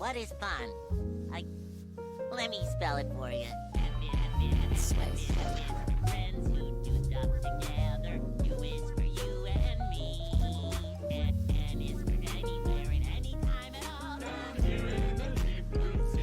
What is fun? Let me spell it for you. Friends who do stuff together. U is for you and me. N is for anywhere and anytime at all. Down here in the deep blue sea.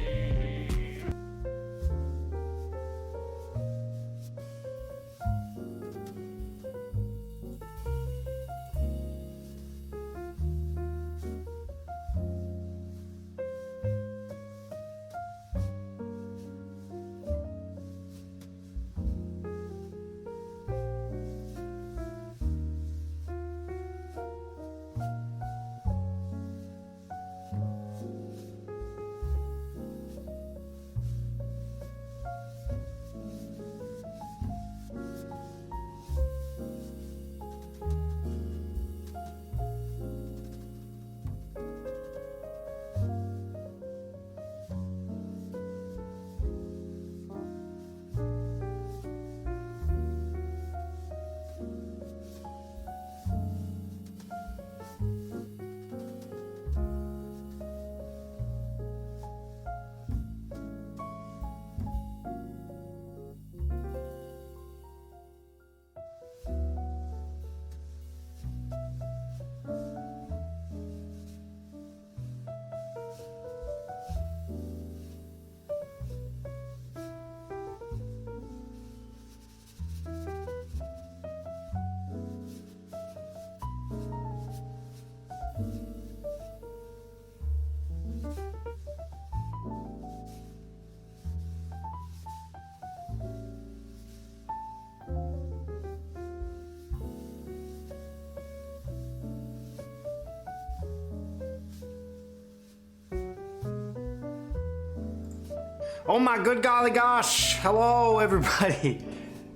Oh my good golly gosh! Hello everybody!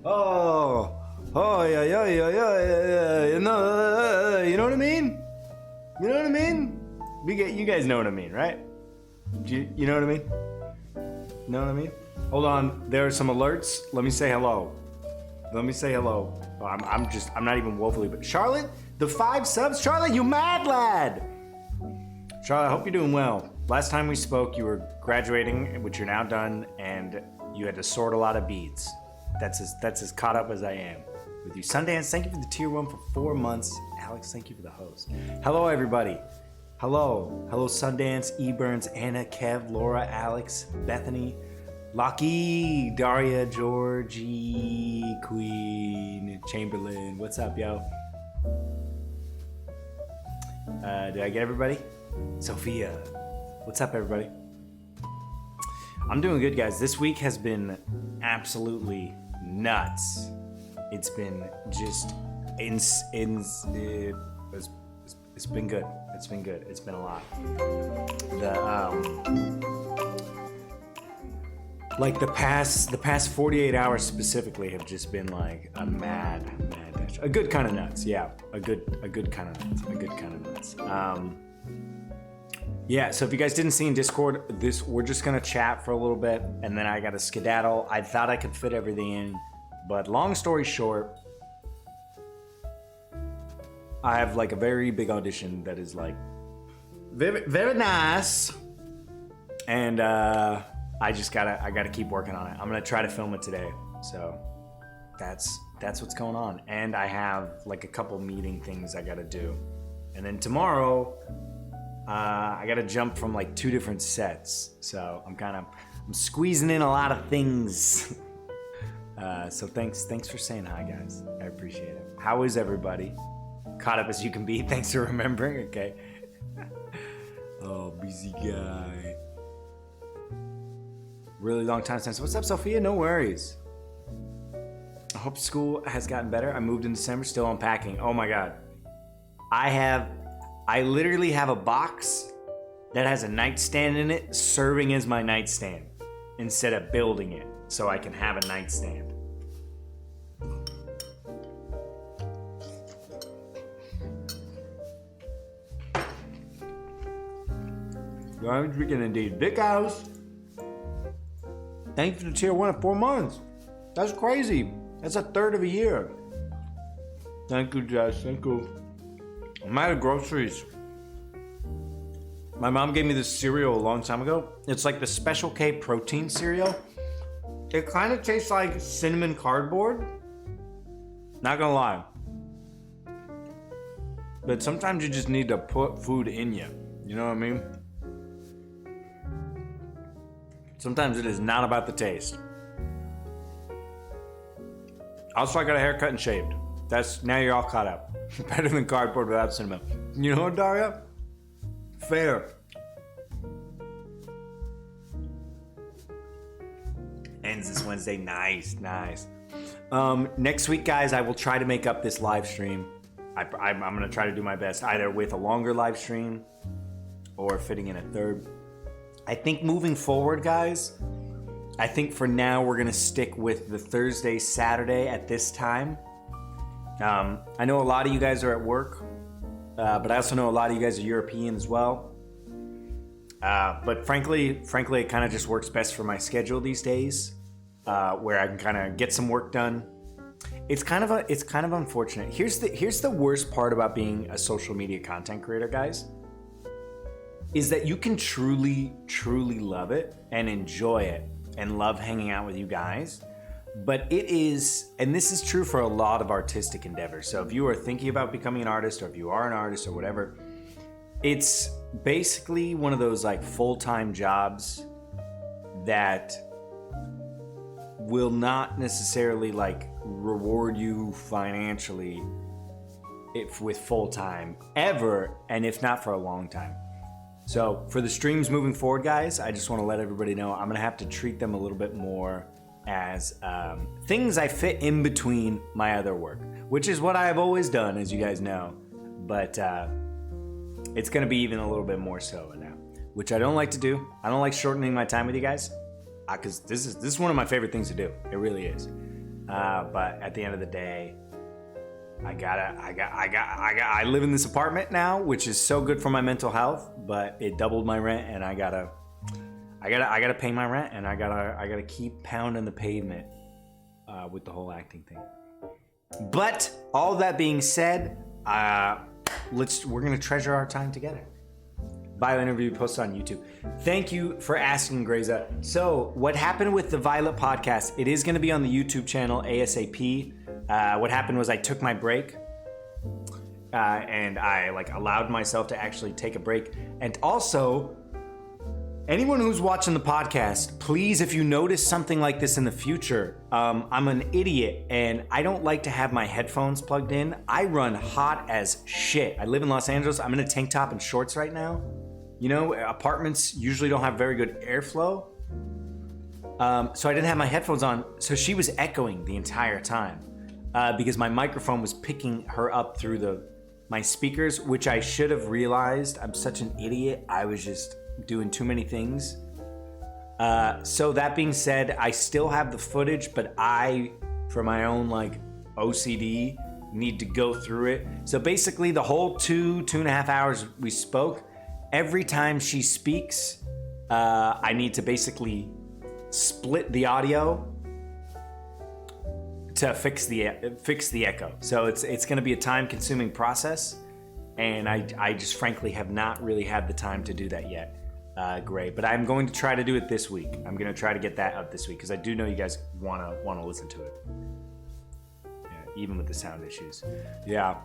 Oh, yeah. You know what I mean? You know what I mean? You guys know what I mean, right? You know what I mean? You know what I mean? Hold on, there are some alerts. Let me say hello. Let me say hello. Oh, I'm not even woefully, but Charlotte, the 5 subs. Charlotte, you mad lad! Charlotte, I hope you're doing well. Last time we spoke, you were graduating, which you're now done, and you had to sort a lot of beads. That's as caught up as I am with you. Sundance, thank you for the tier 1 for 4 months. Alex, thank you for the host. Hello, everybody. Hello. Hello, Sundance, Eburns, Anna, Kev, Laura, Alex, Bethany, Lockie, Daria, Georgie, Queen, Chamberlain. What's up, yo? Did I get everybody? Sophia. What's up, everybody? I'm doing good, guys. This week has been absolutely nuts. It's been just it's been good. It's been good. It's been a lot. The past 48 hours specifically have just been like a mad dash. A good kind of nuts. Yeah, a good kind of nuts. A good kind of nuts. Yeah, so if you guys didn't see in Discord, we're just gonna chat for a little bit, and then I gotta skedaddle. I thought I could fit everything in, but long story short, I have like a very big audition that is like very, very nice, and I gotta keep working on it. I'm gonna try to film it today, so that's what's going on. And I have like a couple meeting things I gotta do, and then tomorrow. I gotta jump from like 2 different sets, so I'm squeezing in a lot of things. So thanks for saying hi, guys. I appreciate it. How is everybody? Caught up as you can be. Thanks for remembering. Okay. Oh, busy guy. Really long time since. What's up, Sophia? No worries. I hope school has gotten better. I moved in December, still unpacking. Oh my God. I literally have a box that has a nightstand in it serving as my nightstand instead of building it so I can have a nightstand. I'm drinking indeed. Big house. Thank you for the tier 1 at 4 months. That's crazy. That's a third of a year. Thank you, Jess. Thank you. I'm out of groceries. My mom gave me this cereal a long time ago. It's like the Special K protein cereal. It kind of tastes like cinnamon cardboard. Not gonna lie. But sometimes you just need to put food in you. You know what I mean? Sometimes it is not about the taste. Also, I got a haircut and shaved. Now you're all caught up. Better than cardboard without cinnamon. You know what, Daria? Fair. Ends this Wednesday. Nice. Next week, guys, I will try to make up this live stream. I'm going to try to do my best, either with a longer live stream or fitting in a third. I think moving forward, guys, I think for now we're going to stick with the Thursday, Saturday at this time. I know a lot of you guys are at work, but I also know a lot of you guys are European as well. But frankly, it kind of just works best for my schedule these days, where I can kind of get some work done. It's kind of unfortunate. Here's the worst part about being a social media content creator, guys, is that you can truly love it and enjoy it and love hanging out with you guys. But it is, and this is true for a lot of artistic endeavors. So if you are thinking about becoming an artist, or if you are an artist or whatever, it's basically one of those like full-time jobs that will not necessarily like reward you financially with full-time ever, and if not for a long time. So for the streams moving forward, guys, I just want to let everybody know I'm going to have to treat them a little bit more as things I fit in between my other work, which is what I have always done, as you guys know. But it's going to be even a little bit more so now, which I don't like to do. I don't like shortening my time with you guys, because this is one of my favorite things to do. It really is. But at the end of the day, I live in this apartment now, which is so good for my mental health, but it doubled my rent, and I gotta pay my rent, and I gotta keep pounding the pavement with the whole acting thing. But all that being said, we're gonna treasure our time together. Bio interview posted on YouTube. Thank you for asking, Greza. So what happened with the Violet podcast? It is gonna be on the YouTube channel ASAP. What happened was I took my break, and I allowed myself to actually take a break. And also, anyone who's watching the podcast, please, if you notice something like this in the future, I'm an idiot and I don't like to have my headphones plugged in. I run hot as shit. I live in Los Angeles. I'm in a tank top and shorts right now. You know, apartments usually don't have very good airflow. So I didn't have my headphones on. So she was echoing the entire time because my microphone was picking her up through my speakers, which I should have realized. I'm such an idiot. I was just doing too many things. So that being said, I still have the footage, but I, for my own OCD, need to go through it. So basically the whole 2.5 hours we spoke, every time she speaks, I need to basically split the audio to fix the echo. So it's going to be a time-consuming process, and I just frankly have not really had the time to do that yet. Great, but I'm going to try to do it this week. I'm going to try to get that up this week because I do know you guys want to listen to it. Yeah, even with the sound issues. Yeah.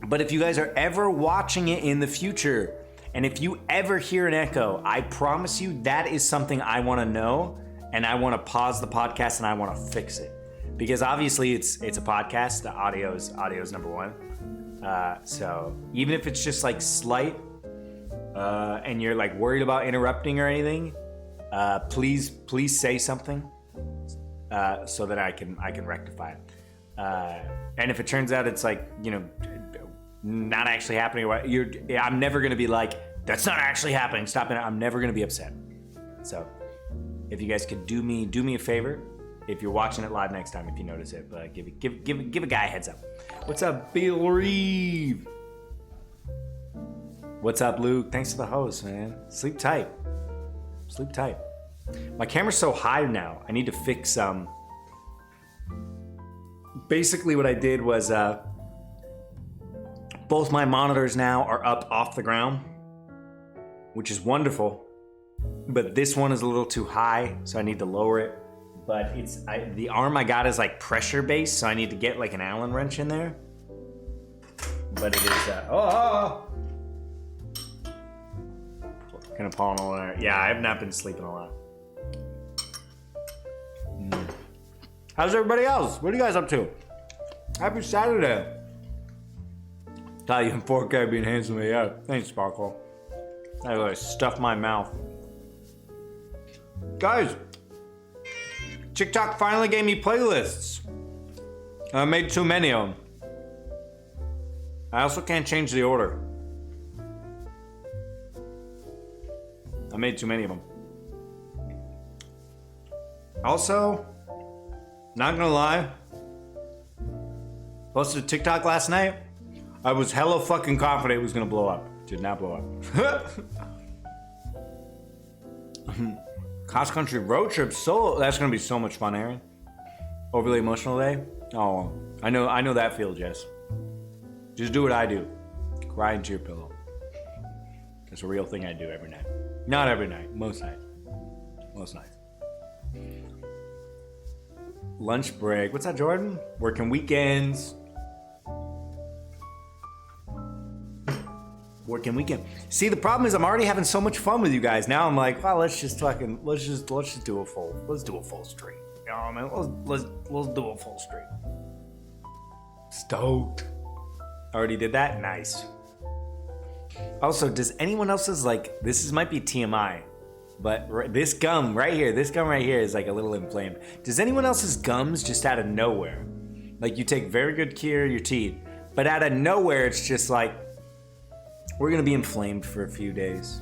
But if you guys are ever watching it in the future, and if you ever hear an echo, I promise you that is something I want to know, and I want to pause the podcast and I want to fix it. Because obviously it's a podcast, the audio is number one. So even if it's just slight, and you're worried about interrupting or anything, please say something so that I can rectify it. And if it turns out it's not actually happening, I'm never gonna be that's not actually happening. Stop it! I'm never gonna be upset. So if you guys could do me a favor, if you're watching it live next time, if you notice it, but give a guy a heads up. What's up, Bill Reeve? What's up, Luke? Thanks for the host, man. Sleep tight. Sleep tight. My camera's so high now. I need to fix basically what I did was both my monitors now are up off the ground. which is wonderful. But this one is a little too high, so I need to lower it. But the arm I got is like pressure based, so I need to get like an Allen wrench in there. But it is, Gonna pawn all there. Yeah, I have not been sleeping a lot. How's everybody else? What are you guys up to? Happy Saturday. Italian 4K being handsome. Yeah, thanks, Sparkle. I really stuffed my mouth. Guys, TikTok finally gave me playlists. I made too many of them. I also can't change the order. I made too many of them. Also, not gonna lie, posted a TikTok last night. I was hella fucking confident it was gonna blow up. Did not blow up. Cross country road trip solo. That's gonna be so much fun, Aaron. Overly emotional day. Oh, I know that feel, Jess. Just do what I do. Cry into your pillow. That's a real thing I do every night. Not every night. Most nights. Most nights. Lunch break. What's that, Jordan? Working weekends. Working weekend. See, the problem is I'm already having so much fun with you guys. Now I'm like, well, let's just do a full stream. You know what I mean? Let's do a full stream. Stoked. Already did that? Nice. Also, does anyone else's, like, might be TMI, but this gum right here is like a little inflamed. Does anyone else's gums just out of nowhere? Like, you take very good care of your teeth, but out of nowhere, it's just like, we're gonna be inflamed for a few days.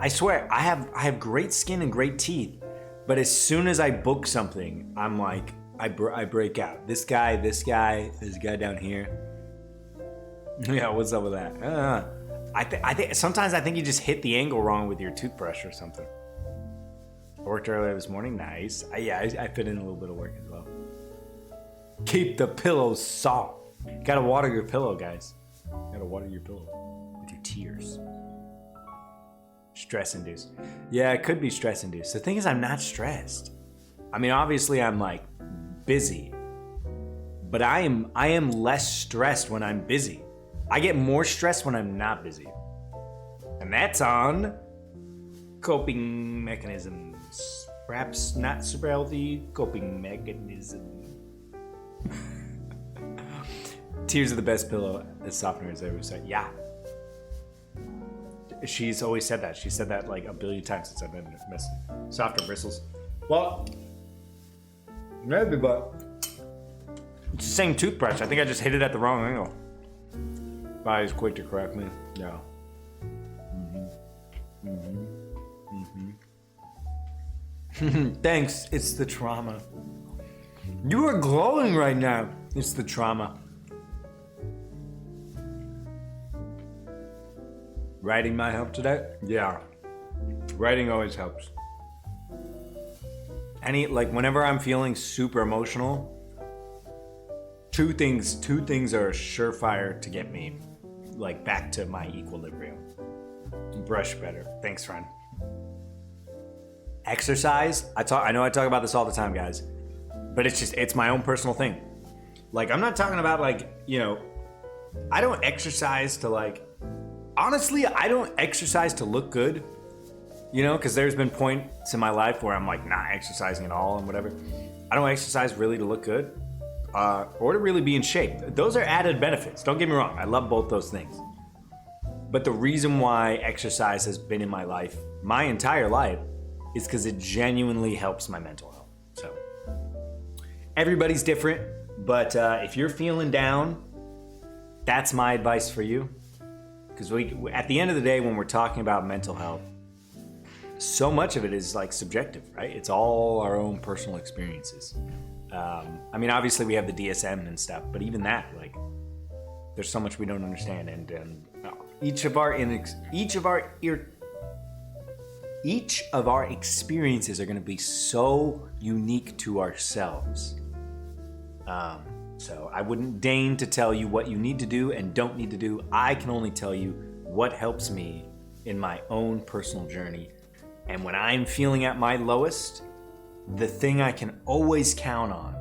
I swear, I have great skin and great teeth, but as soon as I book something, I'm like, I break out. This guy down here. Yeah, what's up with that? I think sometimes I think you just hit the angle wrong with your toothbrush or something. I worked earlier this morning. Nice. I fit in a little bit of work as well. Keep the pillow soft. Gotta water your pillow, guys. Gotta water your pillow with your tears. Stress induced. Yeah, it could be stress induced. The thing is, I'm not stressed. I mean, obviously, I'm like busy, but I am less stressed when I'm busy. I get more stressed when I'm not busy. And that's on coping mechanisms. Perhaps not super healthy coping mechanism. Tears are the best pillow that softener has ever said. Yeah. She's always said that. She said that like a billion times since I've been messing. Softer bristles. Well, maybe, but it's the same toothbrush. I think I just hit it at the wrong angle. I was quick to correct me. Yeah. Thanks. It's the trauma. You are glowing right now. It's the trauma. Writing might help today? Yeah. Writing always helps. Whenever I'm feeling super emotional, two things are surefire to get me like back to my equilibrium. Brush better. Thanks, friend. Exercise. I know I talk about this all the time, guys, but it's my own personal thing. Like, I'm not talking about I don't exercise to honestly, I don't exercise to look good, because there's been points in my life where I'm like not exercising at all and whatever. I don't exercise really to look good. Or to really be in shape. Those are added benefits. Don't get me wrong. I love both those things. But the reason why exercise has been in my life, my entire life, is because it genuinely helps my mental health. So everybody's different, but if you're feeling down, that's my advice for you. Because at the end of the day, when we're talking about mental health, so much of it is subjective, right? It's all our own personal experiences. Obviously we have the DSM and stuff, but even that, there's so much we don't understand, and each of our experiences are going to be so unique to ourselves. So I wouldn't deign to tell you what you need to do and don't need to do. I can only tell you what helps me in my own personal journey. And when I'm feeling at my lowest, the thing I can always count on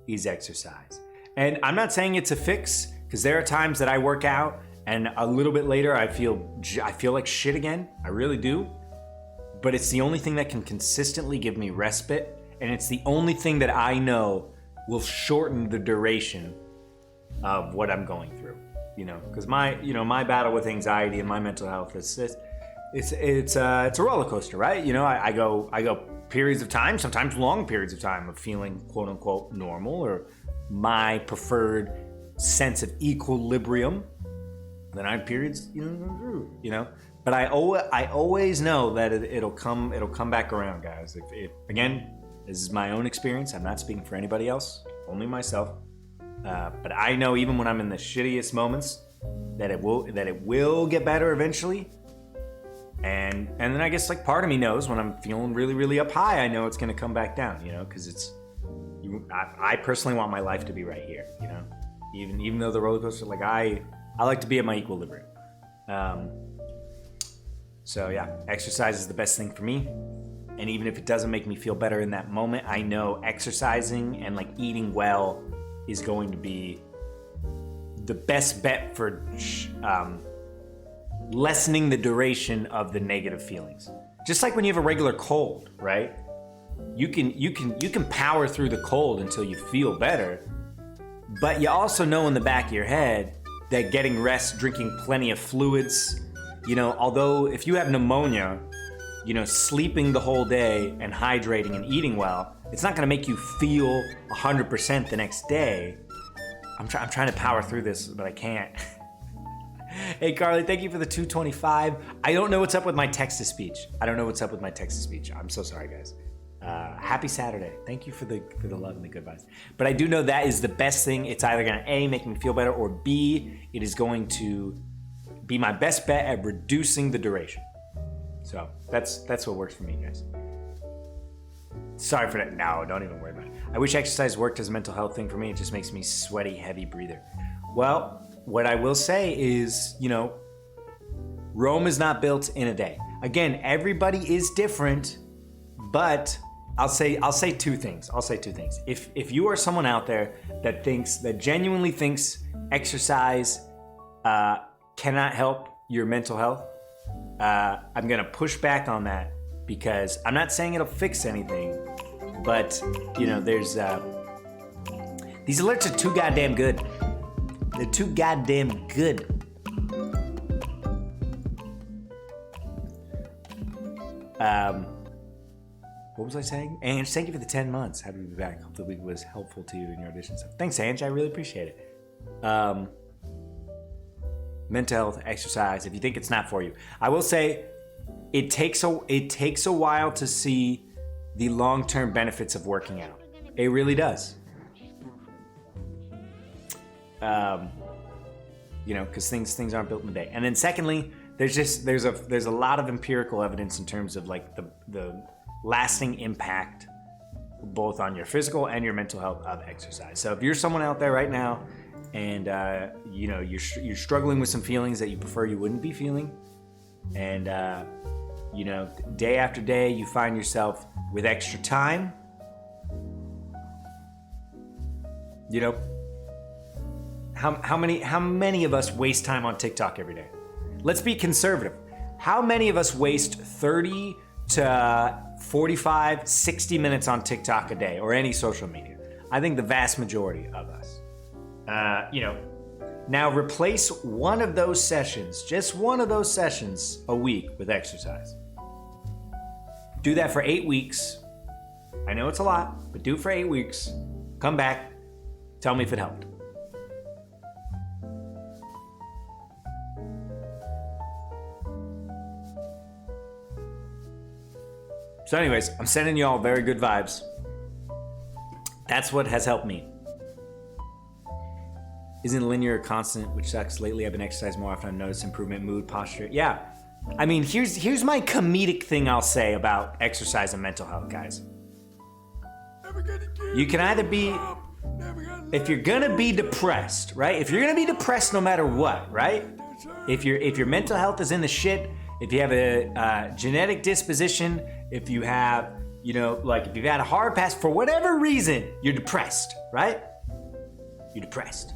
is exercise. And I'm not saying it's a fix, because there are times that I work out and a little bit later I feel like shit again. I really do. But it's the only thing that can consistently give me respite, and it's the only thing that I know will shorten the duration of what I'm going through. Because my battle with anxiety and my mental health is it's a roller coaster, right? I go periods of time, sometimes long periods of time, of feeling quote unquote normal or my preferred sense of equilibrium. Then I have periods, But I always know that it'll come back around, guys. If again, this is my own experience. I'm not speaking for anybody else, only myself. But I know even when I'm in the shittiest moments that it will get better eventually. And then I guess like part of me knows when I'm feeling really, really up high, I know it's gonna come back down, because I personally want my life to be right here, even though the roller coaster, like I like to be at my equilibrium. So yeah, exercise is the best thing for me. And even if it doesn't make me feel better in that moment, I know exercising and like eating well is going to be the best bet for lessening the duration of the negative feelings. Just like when you have a regular cold, right? You can power through the cold until you feel better, but you also know in the back of your head that getting rest, drinking plenty of fluids, although if you have pneumonia, sleeping the whole day and hydrating and eating well, it's not gonna make you feel 100% the next day. I'm trying to power through this, but I can't. Hey, Carly, thank you for the 225. I don't know what's up with my text-to-speech. I'm so sorry, guys. Happy Saturday. Thank you for the love and the good vibes. But I do know that is the best thing. It's either gonna A, make me feel better, or B, it is going to be my best bet at reducing the duration. So that's what works for me, guys. Sorry for that. No, don't even worry about it. I wish exercise worked as a mental health thing for me. It just makes me sweaty, heavy breather. Well, what I will say is, Rome is not built in a day. Again, everybody is different, but I'll say two things. If you are someone out there that genuinely thinks exercise cannot help your mental health, I'm gonna push back on that, because I'm not saying it'll fix anything, but there's these alerts are too goddamn good. They're too goddamn good. What was I saying? Ange, thank you for the 10 months. Happy to be back. Hope the week was helpful to you in your audition stuff. Thanks, Ange. I really appreciate it. Mental health, exercise, if you think it's not for you. I will say it takes a while to see the long-term benefits of working out. It really does. Because things aren't built in a day. And then secondly, there's a lot of empirical evidence in terms of like the lasting impact both on your physical and your mental health of exercise. So if you're someone out there right now and you're struggling with some feelings that you prefer you wouldn't be feeling, and day after day you find yourself with extra time, how many of us waste time on TikTok every day? Let's be conservative. How many of us waste 30 to 45, 60 minutes on TikTok a day, or any social media? I think the vast majority of us. Now replace one of those sessions, just one of those sessions a week, with exercise. Do that for 8 weeks. I know it's a lot, but do it for 8 weeks. Come back, tell me if it helped. So anyways, I'm sending you all very good vibes. That's what has helped me. Isn't linear a constant, which sucks. Lately I've been exercising more often. I've noticed improvement, mood, posture. Yeah. I mean, here's my comedic thing I'll say about exercise and mental health, guys. You can either be, if you're gonna be depressed, right? If you're gonna be depressed no matter what, right? If your mental health is in the shit if you have a genetic disposition, if you have, you know, like if you've had a hard past, for whatever reason, you're depressed, right? You're depressed.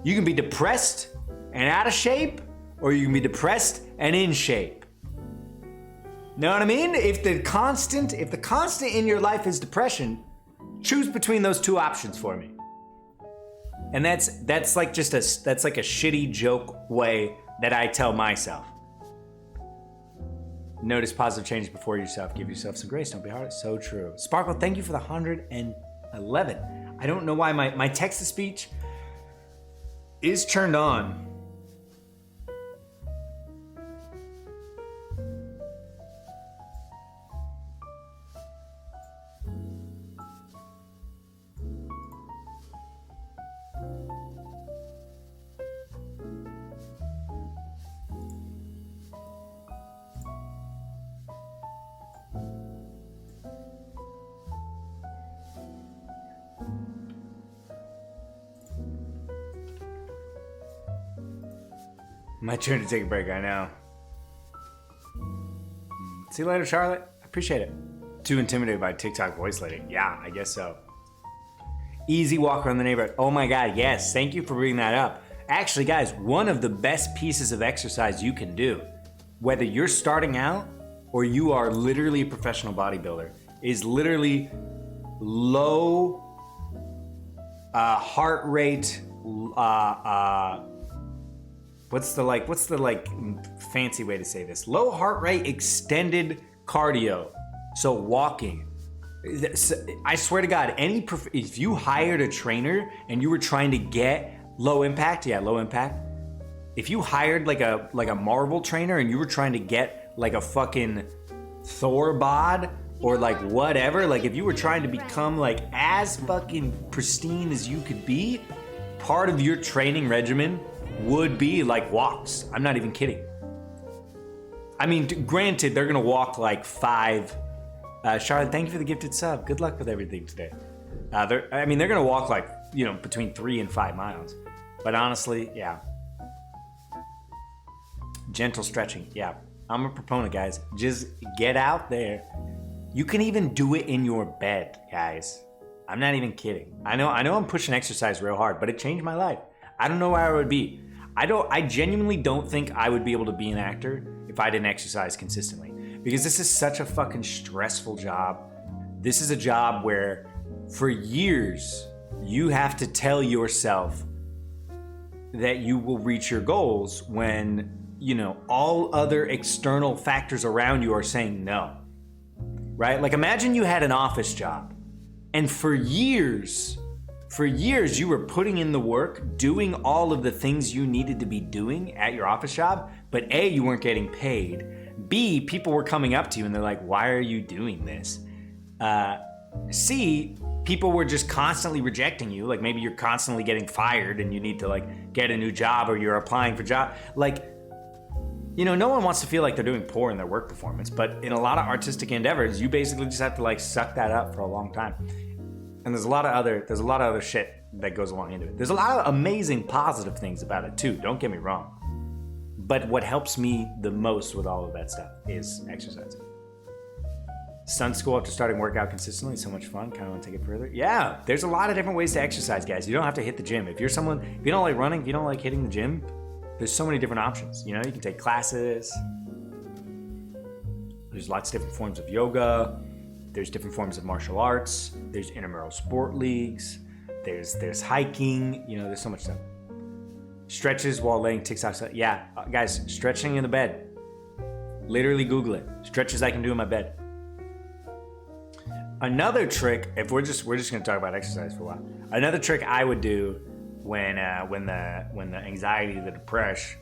You can be depressed and out of shape, or you can be depressed and in shape. Know what I mean? If the constant in your life is depression, choose between those two options for me. And that's like just that's like a shitty joke way that I tell myself. Notice positive change before yourself. Give yourself some grace. Don't be hard. So true. Sparkle, thank you for the 111. I don't know why my text-to-speech is turned on. My turn to take a break, I know. See you later, Charlotte. I appreciate it. Too intimidated by TikTok voice lady. Yeah, I guess so. Easy walk around the neighborhood. Oh my God, yes. Thank you for bringing that up. Actually, guys, one of the best pieces of exercise you can do, whether you're starting out or you are literally a professional bodybuilder, is literally low heart rate, what's the fancy way to say this? Low heart rate extended cardio. So walking. I swear to God, if you hired a trainer and you were trying to get low impact, if you hired like a Marvel trainer and you were trying to get like a fucking Thor bod or like whatever, like if you were trying to become like as fucking pristine as you could be, part of your training regimen would be like walks. I'm not even kidding. I mean, granted, they're gonna walk like 5. Charlotte, thank you for the gifted sub. Good luck with everything today. They're gonna walk like, you know, between 3 and 5 miles. But honestly, yeah. Gentle stretching, yeah. I'm a proponent, guys. Just get out there. You can even do it in your bed, guys. I'm not even kidding. I know I'm pushing exercise real hard, but it changed my life. I don't know where I would be. I genuinely don't think I would be able to be an actor if I didn't exercise consistently. Because this is such a fucking stressful job. This is a job where for years you have to tell yourself that you will reach your goals when, you know, all other external factors around you are saying no. Right? Like imagine you had an office job and for years you were putting in the work, doing all of the things you needed to be doing at your office job, but A, you weren't getting paid. B, people were coming up to you and they're like, why are you doing this? C, people were just constantly rejecting you. Like maybe you're constantly getting fired and you need to like get a new job or you're applying for job. Like, you know, no one wants to feel like they're doing poor in their work performance, but in a lot of artistic endeavors, you basically just have to like suck that up for a long time. And there's a lot of other shit that goes along into it. There's a lot of amazing positive things about it too, don't get me wrong. But what helps me the most with all of that stuff is exercising. Sun school after starting workout consistently, so much fun, kind of want to take it further. Yeah, there's a lot of different ways to exercise, guys. You don't have to hit the gym. If you don't like running, if you don't like hitting the gym, there's so many different options. You know, you can take classes. There's lots of different forms of yoga. There's different forms of martial arts. There's intramural sport leagues. There's hiking. You know, there's so much stuff. Stretches while laying TikToks. Yeah, guys, stretching in the bed. Literally Google it. Stretches I can do in my bed. Another trick, if we're just gonna talk about exercise for a while. Another trick I would do when the anxiety, the depression.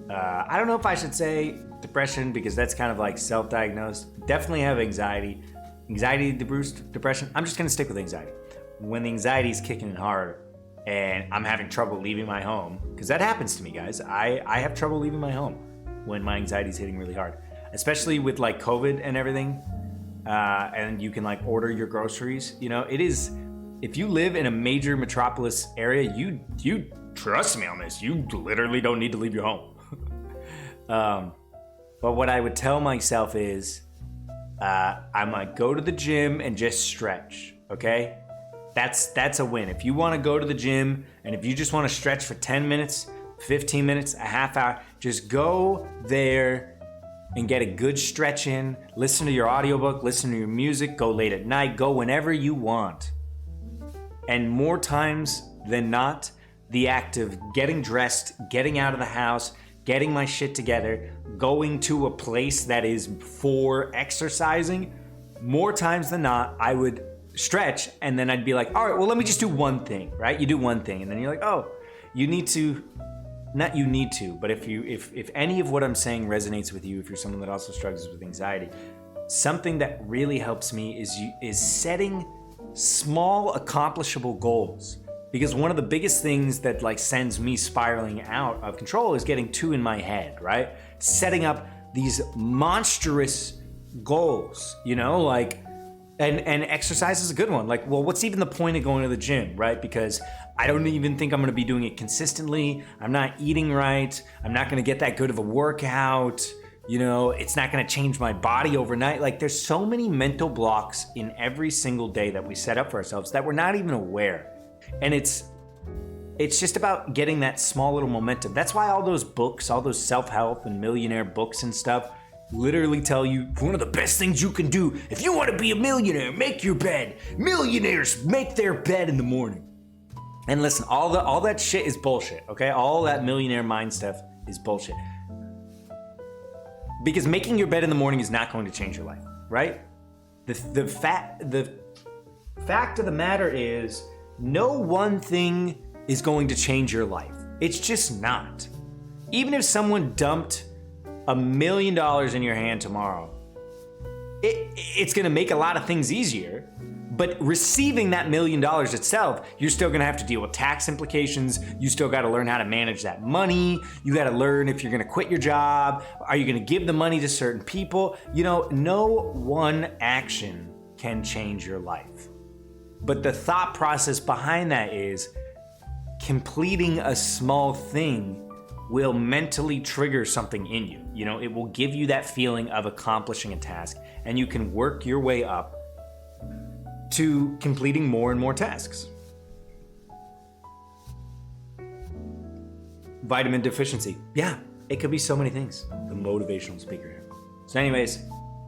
I don't know if I should say depression because that's kind of like self-diagnosed. Definitely have anxiety. Anxiety-induced depression. I'm just gonna stick with anxiety. When the anxiety is kicking in hard and I'm having trouble leaving my home, because that happens to me, guys. I have trouble leaving my home when my anxiety is hitting really hard, especially with like COVID and everything. And you can like order your groceries. You know, it is. If you live in a major metropolis area, you trust me on this. You literally don't need to leave your home. But what I would tell myself is, I might go to the gym and just stretch, okay? That's a win. If you want to go to the gym and if you just want to stretch for 10 minutes, 15 minutes, a half hour, just go there and get a good stretch in. Listen to your audiobook, listen to your music, go late at night, go whenever you want. And more times than not, the act of getting dressed, getting out of the house, getting my shit together, going to a place that is for exercising, more times than not, I would stretch and then I'd be like, all right, well, let me just do one thing, right? You do one thing and then you're like, oh, you need to, not you need to, but if any of what I'm saying resonates with you, if you're someone that also struggles with anxiety, something that really helps me is setting small accomplishable goals. Because one of the biggest things that like sends me spiraling out of control is getting too in my head, right? Setting up these monstrous goals, you know, like, and exercise is a good one. Like, well, what's even the point of going to the gym, right? Because I don't even think I'm gonna be doing it consistently. I'm not eating right. I'm not gonna get that good of a workout. You know, it's not gonna change my body overnight. Like, there's so many mental blocks in every single day that we set up for ourselves that we're not even aware. And it's just about getting that small little momentum. That's why all those books, all those self-help and millionaire books and stuff literally tell you one of the best things you can do if you want to be a millionaire, make your bed. Millionaires make their bed in the morning. And listen, all that shit is bullshit, okay? All that millionaire mind stuff is bullshit. Because making your bed in the morning is not going to change your life, right? The fact of the matter is, no one thing is going to change your life. It's just not. Even if someone dumped $1 million in your hand tomorrow, it's gonna make a lot of things easier, but receiving that $1 million itself, you're still gonna have to deal with tax implications. You still gotta learn how to manage that money. You gotta learn if you're gonna quit your job. Are you gonna give the money to certain people? You know, no one action can change your life. But the thought process behind that is completing a small thing will mentally trigger something in you. You know, it will give you that feeling of accomplishing a task, and you can work your way up to completing more and more tasks. Vitamin deficiency. Yeah, it could be so many things. The motivational speaker here. So anyways,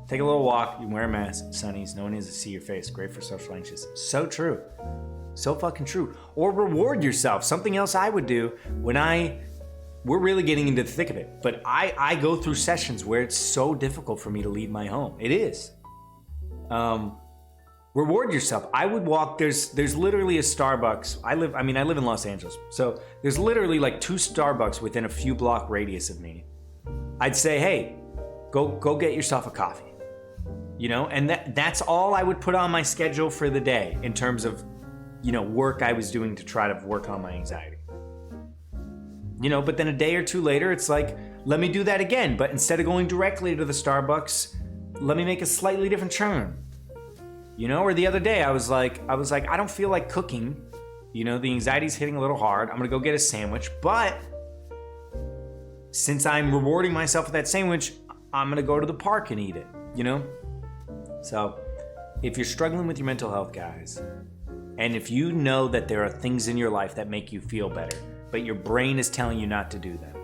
take a little walk, you wear a mask, sunnies, no one needs to see your face. Great for social anxious. So true. So fucking true. Or reward yourself. Something else I would do when we're really getting into the thick of it, but I go through sessions where it's so difficult for me to leave my home. It is. Reward yourself. I would walk, there's literally a Starbucks. I live in Los Angeles. So there's literally like 2 Starbucks within a few block radius of me. I'd say, hey, go get yourself a coffee. You know, and that's all I would put on my schedule for the day in terms of, you know, work I was doing to try to work on my anxiety. You know, but then a day or two later, it's like, let me do that again. But instead of going directly to the Starbucks, let me make a slightly different turn. You know, or the other day I was like, I don't feel like cooking. You know, the anxiety's hitting a little hard. I'm gonna go get a sandwich, but since I'm rewarding myself with that sandwich, I'm gonna go to the park and eat it, you know? So if you're struggling with your mental health, guys, and if you know that there are things in your life that make you feel better, but your brain is telling you not to do them,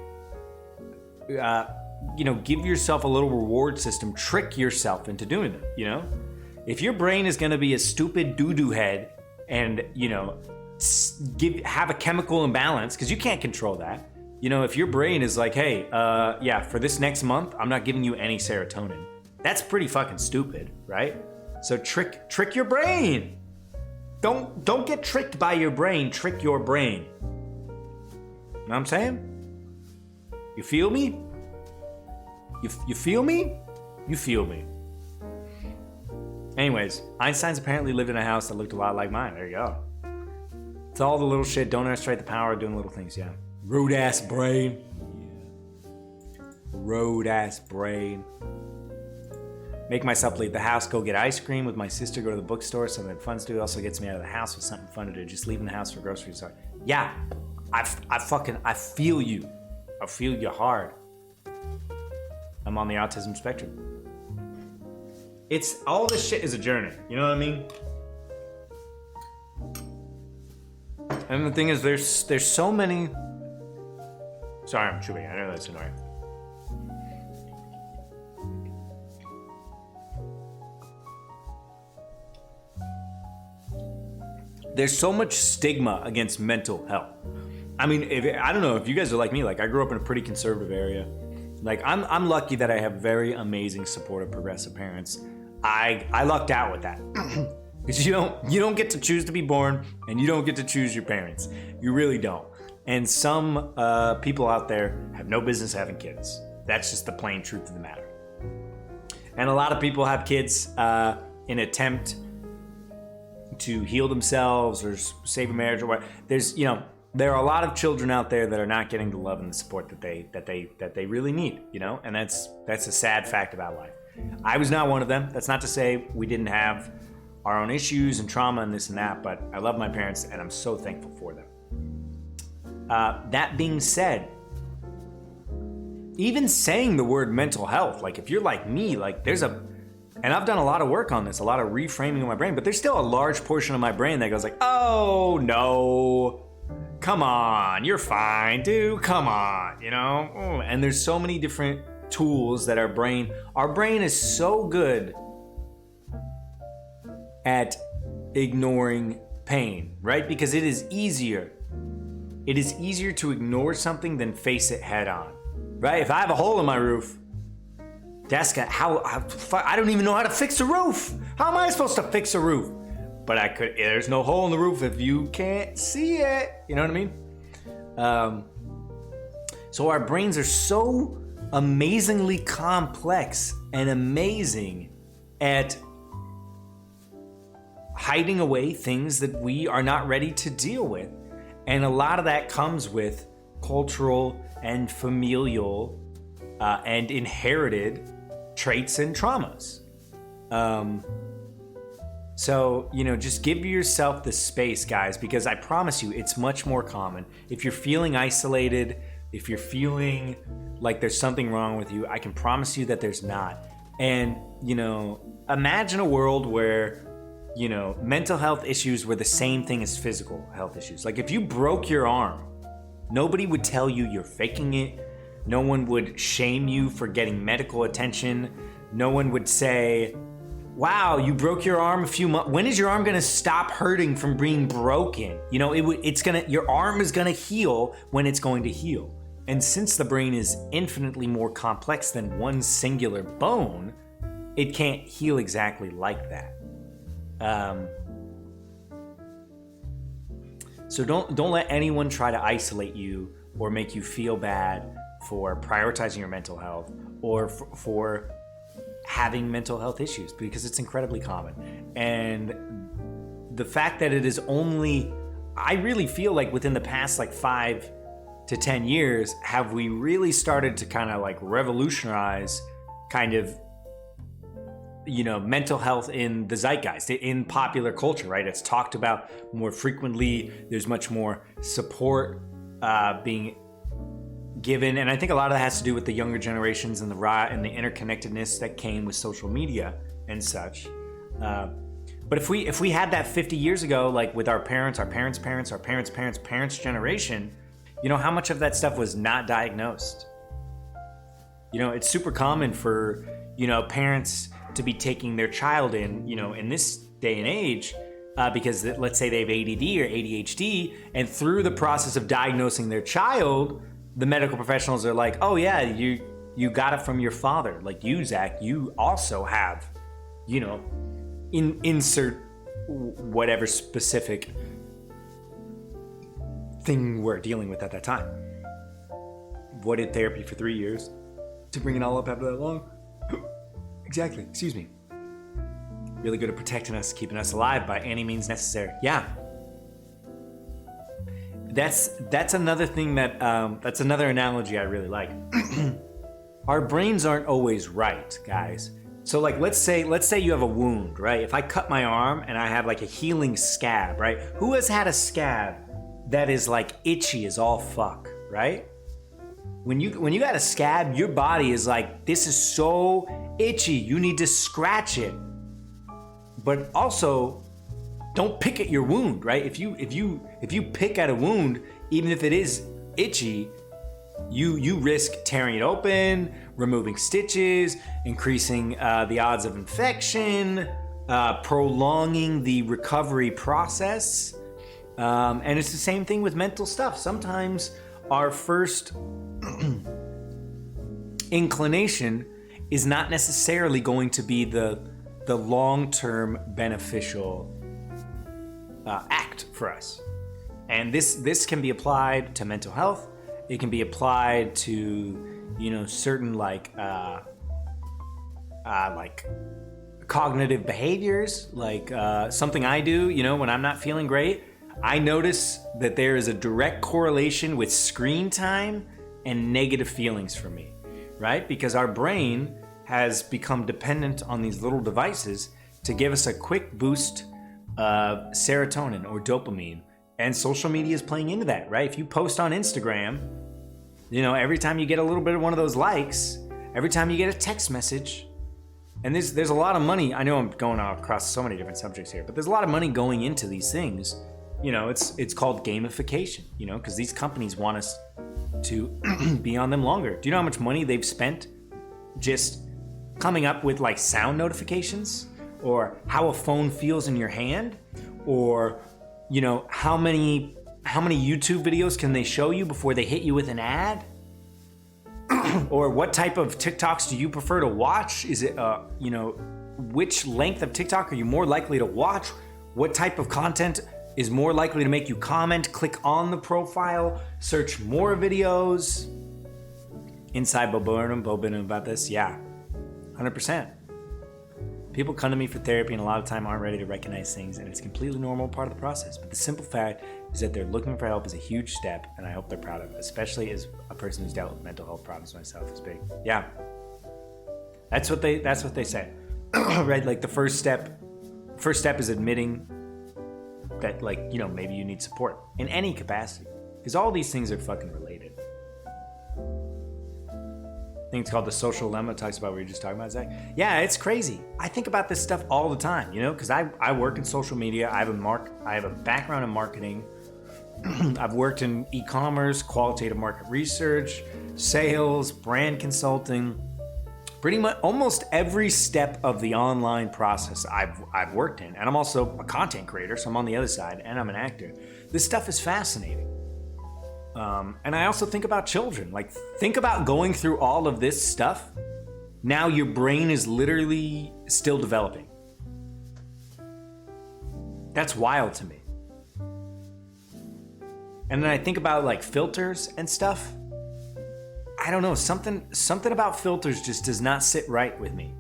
you know, give yourself a little reward system, trick yourself into doing them, you know? If your brain is gonna be a stupid doo-doo head and, you know, have a chemical imbalance, because you can't control that. You know, if your brain is like, hey, yeah, for this next month, I'm not giving you any serotonin. That's pretty fucking stupid, right? So trick your brain. Don't get tricked by your brain, trick your brain. You know what I'm saying? You feel me? You feel me? You feel me. Anyways, Einstein's apparently lived in a house that looked a lot like mine. There you go. It's all the little shit. Don't underestimate the power of doing little things, yeah. Rude ass brain. Road ass brain. Make myself leave the house, go get ice cream with my sister, go to the bookstore, something fun to do. Also gets me out of the house with something fun to do. Just leaving the house for groceries. Yeah, I feel you. I feel you hard. I'm on the autism spectrum. It's all this shit is a journey. You know what I mean? And the thing is, there's so many. Sorry, I'm chewing. I know that's annoying. There's so much stigma against mental health. I mean, I don't know if you guys are like me. Like, I grew up in a pretty conservative area. Like, I'm lucky that I have very amazing, supportive, progressive parents. I lucked out with that. Because you don't get to choose to be born, and you don't get to choose your parents. You really don't. And some people out there have no business having kids. That's just the plain truth of the matter. And a lot of people have kids in attempt to heal themselves or save a marriage or what. There are a lot of children out there that are not getting the love and the support that they really need, and that's a sad fact about life. I was not one of them. That's not to say we didn't have our own issues and trauma and this and that, but I love my parents and I'm so thankful for them. That being said, even saying the word mental health, like if you're like me, like and I've done a lot of work on this, a lot of reframing of my brain, but there's still a large portion of my brain that goes like, oh no, come on, you're fine, dude, come on, And there's so many different tools that our brain is so good at ignoring pain, right? Because it is easier to ignore something than face it head on, right? If I have a hole in my roof, I don't even know how to fix a roof. How am I supposed to fix a roof? But there's no hole in the roof if you can't see it. You know what I mean? So our brains are so amazingly complex and amazing at hiding away things that we are not ready to deal with. And a lot of that comes with cultural and familial and inherited traits and traumas. So, just give yourself the space, guys, because I promise you, it's much more common. If you're feeling isolated, if you're feeling like there's something wrong with you, I can promise you that there's not. And, imagine a world where, mental health issues were the same thing as physical health issues. Like if you broke your arm, nobody would tell you you're faking it. No one would shame you for getting medical attention. No one would say, wow, you broke your arm a few months. When is your arm gonna stop hurting from being broken? Your arm is gonna heal when it's going to heal. And since the brain is infinitely more complex than one singular bone, it can't heal exactly like that. So don't let anyone try to isolate you or make you feel bad for prioritizing your mental health or for having mental health issues, because it's incredibly common. And the fact that it is only, I really feel like within the past 5 to 10 years, have we really started to kind of revolutionize kind of, mental health in the zeitgeist, in popular culture, right? It's talked about more frequently. There's much more support being given. And I think a lot of that has to do with the younger generations and the interconnectedness that came with social media and such. But if we had that 50 years ago, with our parents' generation, how much of that stuff was not diagnosed? It's super common for, parents to be taking their child in this day and age, because let's say they have ADD or ADHD, and through the process of diagnosing their child, the medical professionals are like, oh yeah, you got it from your father. Like you, Zach, you also have, insert whatever specific thing we're dealing with at that time. Avoided therapy for 3 years to bring it all up after that long. Exactly, excuse me. Really good at protecting us, keeping us alive by any means necessary. Yeah. That's another thing that's another analogy I really like. Our brains aren't always right, guys. So let's say you have a wound, right? If I cut my arm and I have a healing scab, right? Who has had a scab that is itchy as all fuck, right? When you got a scab, your body is like, this is so itchy. You need to scratch it. But also, don't pick at your wound, right? If you pick at a wound, even if it is itchy, you risk tearing it open, removing stitches, increasing the odds of infection, prolonging the recovery process. And it's the same thing with mental stuff. Sometimes our first inclination is not necessarily going to be the long-term beneficial act for us. And this can be applied to mental health. It can be applied to, certain like cognitive behaviors, like something I do, when I'm not feeling great. I notice that there is a direct correlation with screen time and negative feelings for me, right? Because our brain has become dependent on these little devices to give us a quick boost of serotonin or dopamine. And social media is playing into that, right? If you post on Instagram, every time you get a little bit of one of those likes, every time you get a text message, and there's a lot of money. I know I'm going across so many different subjects here, but there's a lot of money going into these things. It's called gamification, because these companies want us to be on them longer. Do you know how much money they've spent just coming up with like sound notifications, or how a phone feels in your hand, or how many YouTube videos can they show you before they hit you with an ad? Or what type of TikToks do you prefer to watch? Is it which length of TikTok are you more likely to watch? What type of content is more likely to make you comment, click on the profile, search more videos? Inside Boburnham about this? Yeah, 100%. People come to me for therapy and a lot of time aren't ready to recognize things, and it's a completely normal part of the process. But the simple fact is that they're looking for help is a huge step, and I hope they're proud of it, especially as a person who's dealt with mental health problems myself. Is big. Yeah. That's what they say. Right? Like the first step is admitting that, like, maybe you need support in any capacity, because all these things are fucking related. I think it's called The Social Lemma. It talks about what you're just talking about, Zach. Yeah, it's crazy. I think about this stuff all the time, because I work in social media. I have a background in marketing. I've worked in e-commerce, qualitative market research, sales, brand consulting. Pretty much almost every step of the online process I've worked in. And I'm also a content creator, so I'm on the other side, and I'm an actor. This stuff is fascinating. And I also think about children. Like, think about going through all of this stuff. Now your brain is literally still developing. That's wild to me. And then I think about like filters and stuff. I don't know, something about filters just does not sit right with me.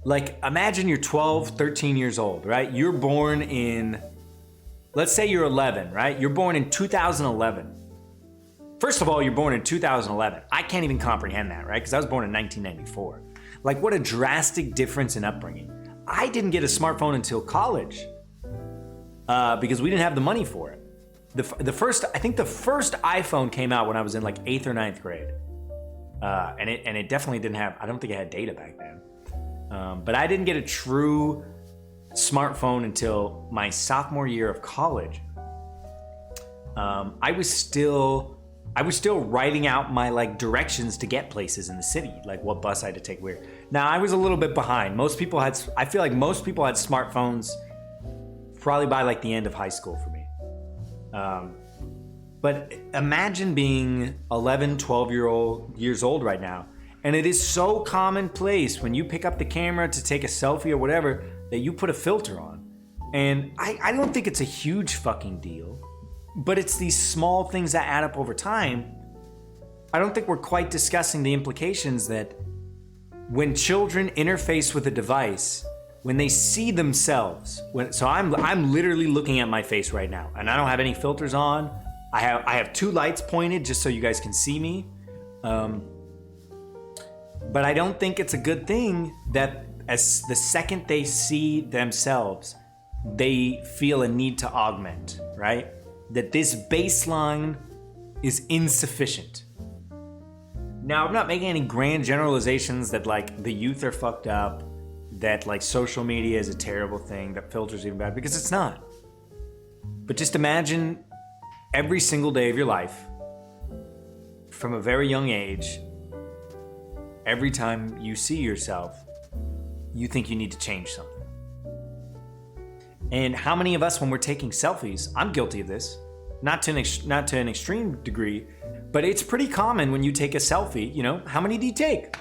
Like, imagine you're 12, 13 years old, right? You're born in, let's say you're 11, right? You're born in 2011. First of all, you're born in 2011. I can't even comprehend that, right? Because I was born in 1994. Like, what a drastic difference in upbringing. I didn't get a smartphone until college because we didn't have the money for it. The first iPhone came out when I was in like 8th or 9th grade. And it definitely didn't have, I don't think it had data back then. But I didn't get a true smartphone until my sophomore year of college. I was still writing out my like directions to get places in the city, like what bus I had to take where. Now I was a little bit behind. I feel like most people had smartphones probably by like the end of high school for me. But imagine being 11, 12 years old right now. And it is so commonplace when you pick up the camera to take a selfie or whatever that you put a filter on. And I don't think it's a huge fucking deal, but it's these small things that add up over time. I don't think we're quite discussing the implications that when children interface with a device, when they see themselves, so I'm literally looking at my face right now, and I don't have any filters on. I have two lights pointed just so you guys can see me. But I don't think it's a good thing that as the second they see themselves, they feel a need to augment, right? That this baseline is insufficient. Now, I'm not making any grand generalizations that like the youth are fucked up, that like social media is a terrible thing, that filters even bad, because it's not. But just imagine every single day of your life, from a very young age, every time you see yourself, you think you need to change something. And how many of us, when we're taking selfies, I'm guilty of this, not to an extreme degree, but it's pretty common when you take a selfie, you know, how many do you take?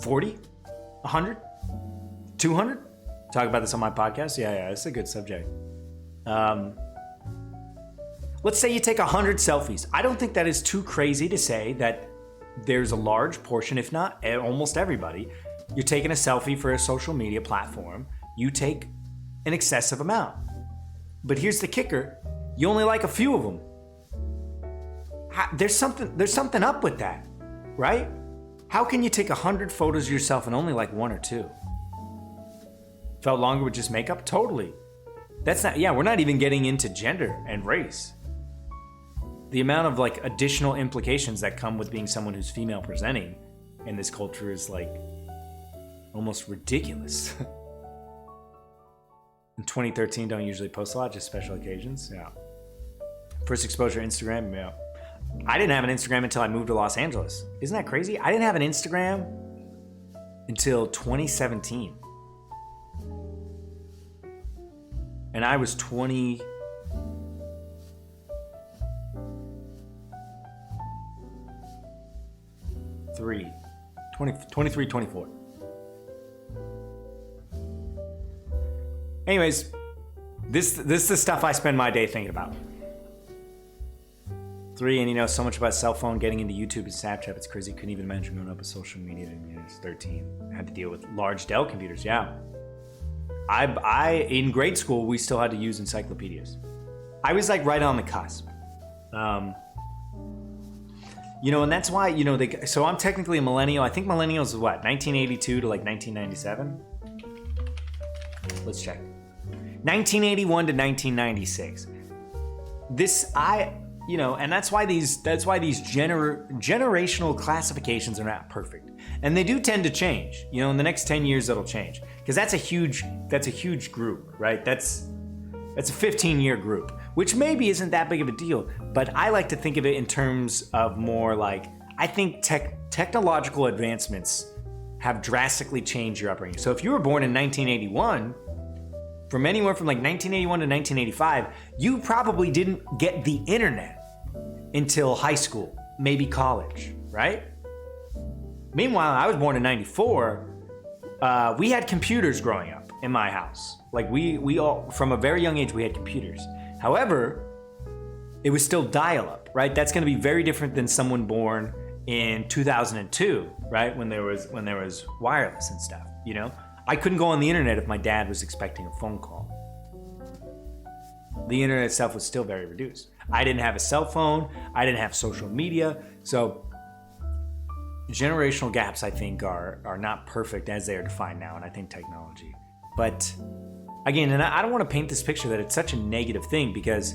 40? 100? 200? Talk about this on my podcast? Yeah, it's a good subject. Let's say you take 100 selfies. I don't think that is too crazy to say that there's a large portion, if not almost everybody, you're taking a selfie for a social media platform. You take an excessive amount. But here's the kicker. You only like a few of them. There's something up with that, right? How can you take 100 photos of yourself and only like 1 or 2? Felt longer with just makeup? Totally. We're not even getting into gender and race. The amount of like additional implications that come with being someone who's female presenting in this culture is like almost ridiculous. In 2013, don't usually post a lot, just special occasions. Yeah. First exposure to Instagram, yeah. I didn't have an Instagram until I moved to Los Angeles. Isn't that crazy? I didn't have an Instagram until 2017. And I was 23, 24. Anyways, this is the stuff I spend my day thinking about. 3, and you know, so much about cell phone, getting into YouTube and Snapchat. It's crazy. Couldn't even imagine growing up with social media when I was 13. I had to deal with large Dell computers. Yeah. I in grade school, we still had to use encyclopedias. I was like right on the cusp. You know, and that's why, you know, so I'm technically a millennial. I think millennials is what, 1982 to like 1997? Let's check. 1981 to 1996. You know, and that's why these generational classifications are not perfect, and they do tend to change. You know, in the next 10 years, it'll change, because that's a huge group, right? That's a 15-year group, which maybe isn't that big of a deal. But I like to think of it in terms of more like, I think technological advancements have drastically changed your upbringing. So if you were born in 1981. From anywhere from like 1981 to 1985, you probably didn't get the internet until high school, maybe college, right? Meanwhile, I was born in 94. We had computers growing up in my house. Like we all, from a very young age, we had computers. However, it was still dial-up, right? That's going to be very different than someone born in 2002, right? When there was wireless and stuff, you know? I couldn't go on the internet if my dad was expecting a phone call. The internet itself was still very reduced. I didn't have a cell phone. I didn't have social media. So generational gaps, I think, are not perfect as they are defined now, and I think technology. But again, and I don't want to paint this picture that it's such a negative thing, because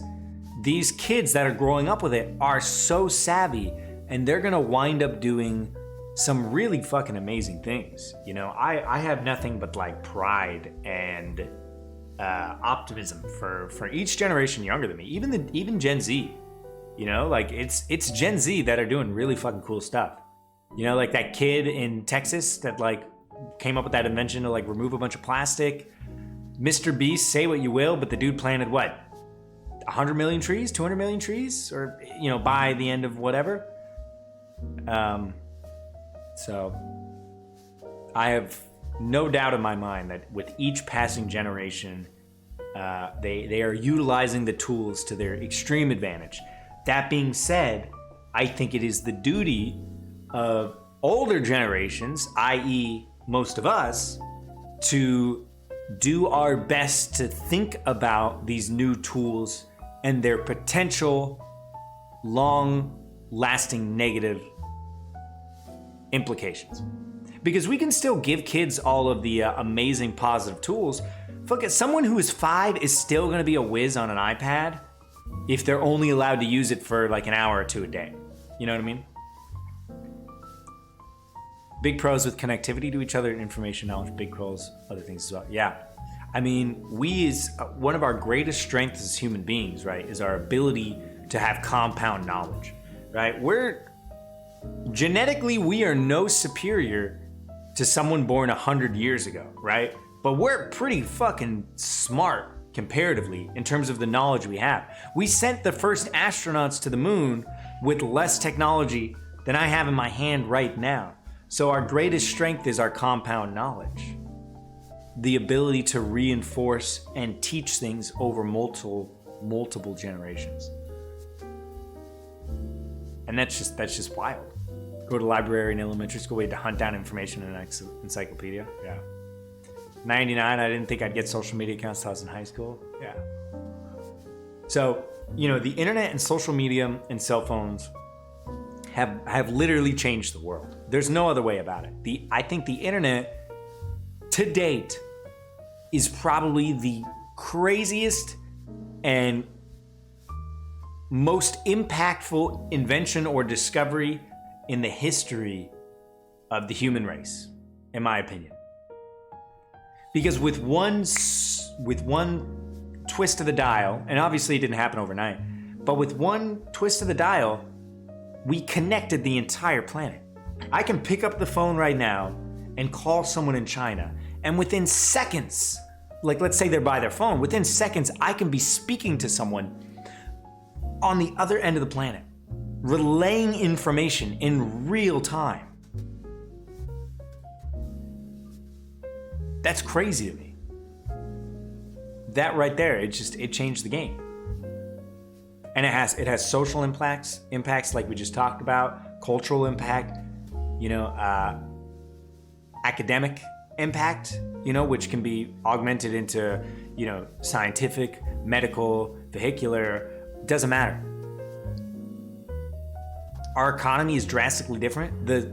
these kids that are growing up with it are so savvy, and they're going to wind up doing some really fucking amazing things. You know, I have nothing but like pride and optimism for each generation younger than me, even Gen Z. You know, like it's Gen Z that are doing really fucking cool stuff. You know, like that kid in Texas that like came up with that invention to like remove a bunch of plastic. Mr. Beast, say what you will, but the dude planted what, 100 million trees, 200 million trees, or you know, by the end of whatever. So I have no doubt in my mind that with each passing generation, they are utilizing the tools to their extreme advantage. That being said, I think it is the duty of older generations, i.e. most of us, to do our best to think about these new tools and their potential long-lasting negative implications. Because we can still give kids all of the amazing positive tools. Look, at someone who is 5 is still going to be a whiz on an iPad if they're only allowed to use it for like an hour or 2 a day. You know what I mean? Big pros with connectivity to each other and information knowledge. Big pros, other things as well. Yeah. I mean, one of our greatest strengths as human beings, right, is our ability to have compound knowledge, right? Genetically, we are no superior to someone born 100 years ago, right? But we're pretty fucking smart comparatively in terms of the knowledge we have. We sent the first astronauts to the moon with less technology than I have in my hand right now. So our greatest strength is our compound knowledge. The ability to reinforce and teach things over multiple generations. And that's just wild. Go to the library in elementary school, we had to hunt down information in an encyclopedia. Yeah. 99, I didn't think I'd get social media accounts until I was in high school. Yeah. So, the internet and social media and cell phones have literally changed the world. There's no other way about it. I think the internet, to date, is probably the craziest and most impactful invention or discovery in the history of the human race, in my opinion. Because with one twist of the dial, and obviously it didn't happen overnight, but with one twist of the dial, we connected the entire planet. I can pick up the phone right now and call someone in China, and within seconds, like let's say they're by their phone, within seconds I can be speaking to someone on the other end of the planet, relaying information in real time. That's crazy to me. That right there, it changed the game. And it has social impacts like we just talked about, cultural impact, academic impact, which can be augmented into, scientific, medical, vehicular, doesn't matter. Our economy is drastically different. The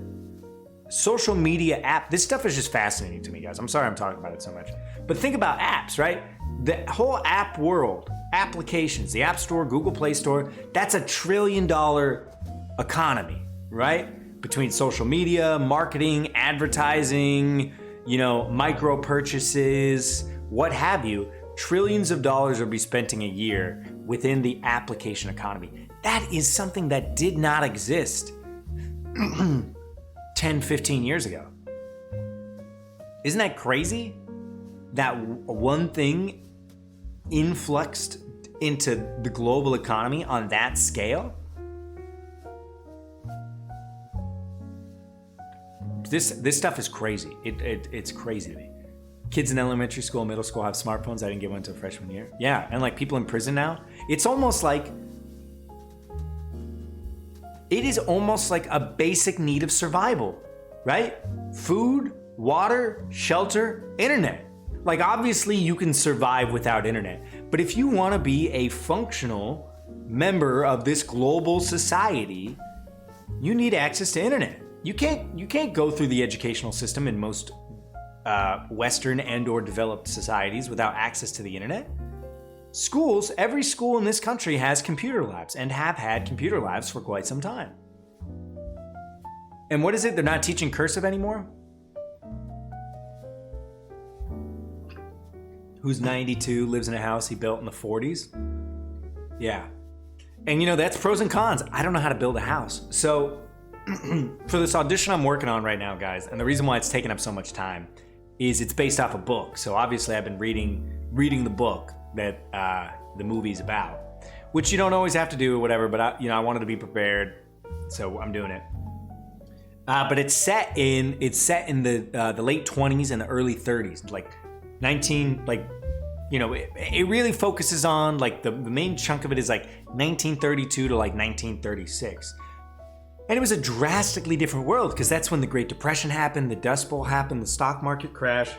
social media app, this stuff is just fascinating to me, guys. I'm sorry I'm talking about it so much. But think about apps, right? The whole app world, applications, the App Store, Google Play Store, that's $1 trillion economy, right? Between social media, marketing, advertising, micro purchases, what have you, trillions of dollars will be spent a year within the application economy. That is something that did not exist 10, 15 years ago. Isn't that crazy? That one thing influxed into the global economy on that scale? This stuff is crazy. It's crazy to me. Kids in elementary school, middle school have smartphones. I didn't get one until freshman year. Yeah, and like people in prison now, it is almost like a basic need of survival, right? Food, water, shelter, internet. Like obviously you can survive without internet, but if you want to be a functional member of this global society, you need access to internet. You can't go through the educational system in most Western and or developed societies without access to the internet. Schools, every school in this country has computer labs and have had computer labs for quite some time. And what is it? They're not teaching cursive anymore? Who's 92, lives in a house he built in the 40s? Yeah. And that's pros and cons. I don't know how to build a house. So for this audition I'm working on right now, guys, and the reason why it's taking up so much time is it's based off a book. So obviously I've been reading the book that the movie's about, which you don't always have to do or whatever, but I wanted to be prepared, so I'm doing it. But it's set in the late 20s and the early 30s, it really focuses on the main chunk of it is 1932 to 1936. And it was a drastically different world because that's when the Great Depression happened, the Dust Bowl happened, the stock market crash.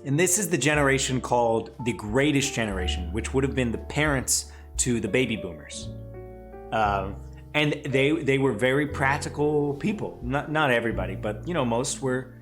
And this is the generation called the Greatest Generation, which would have been the parents to the baby boomers. And they were very practical people. Not everybody, but most were.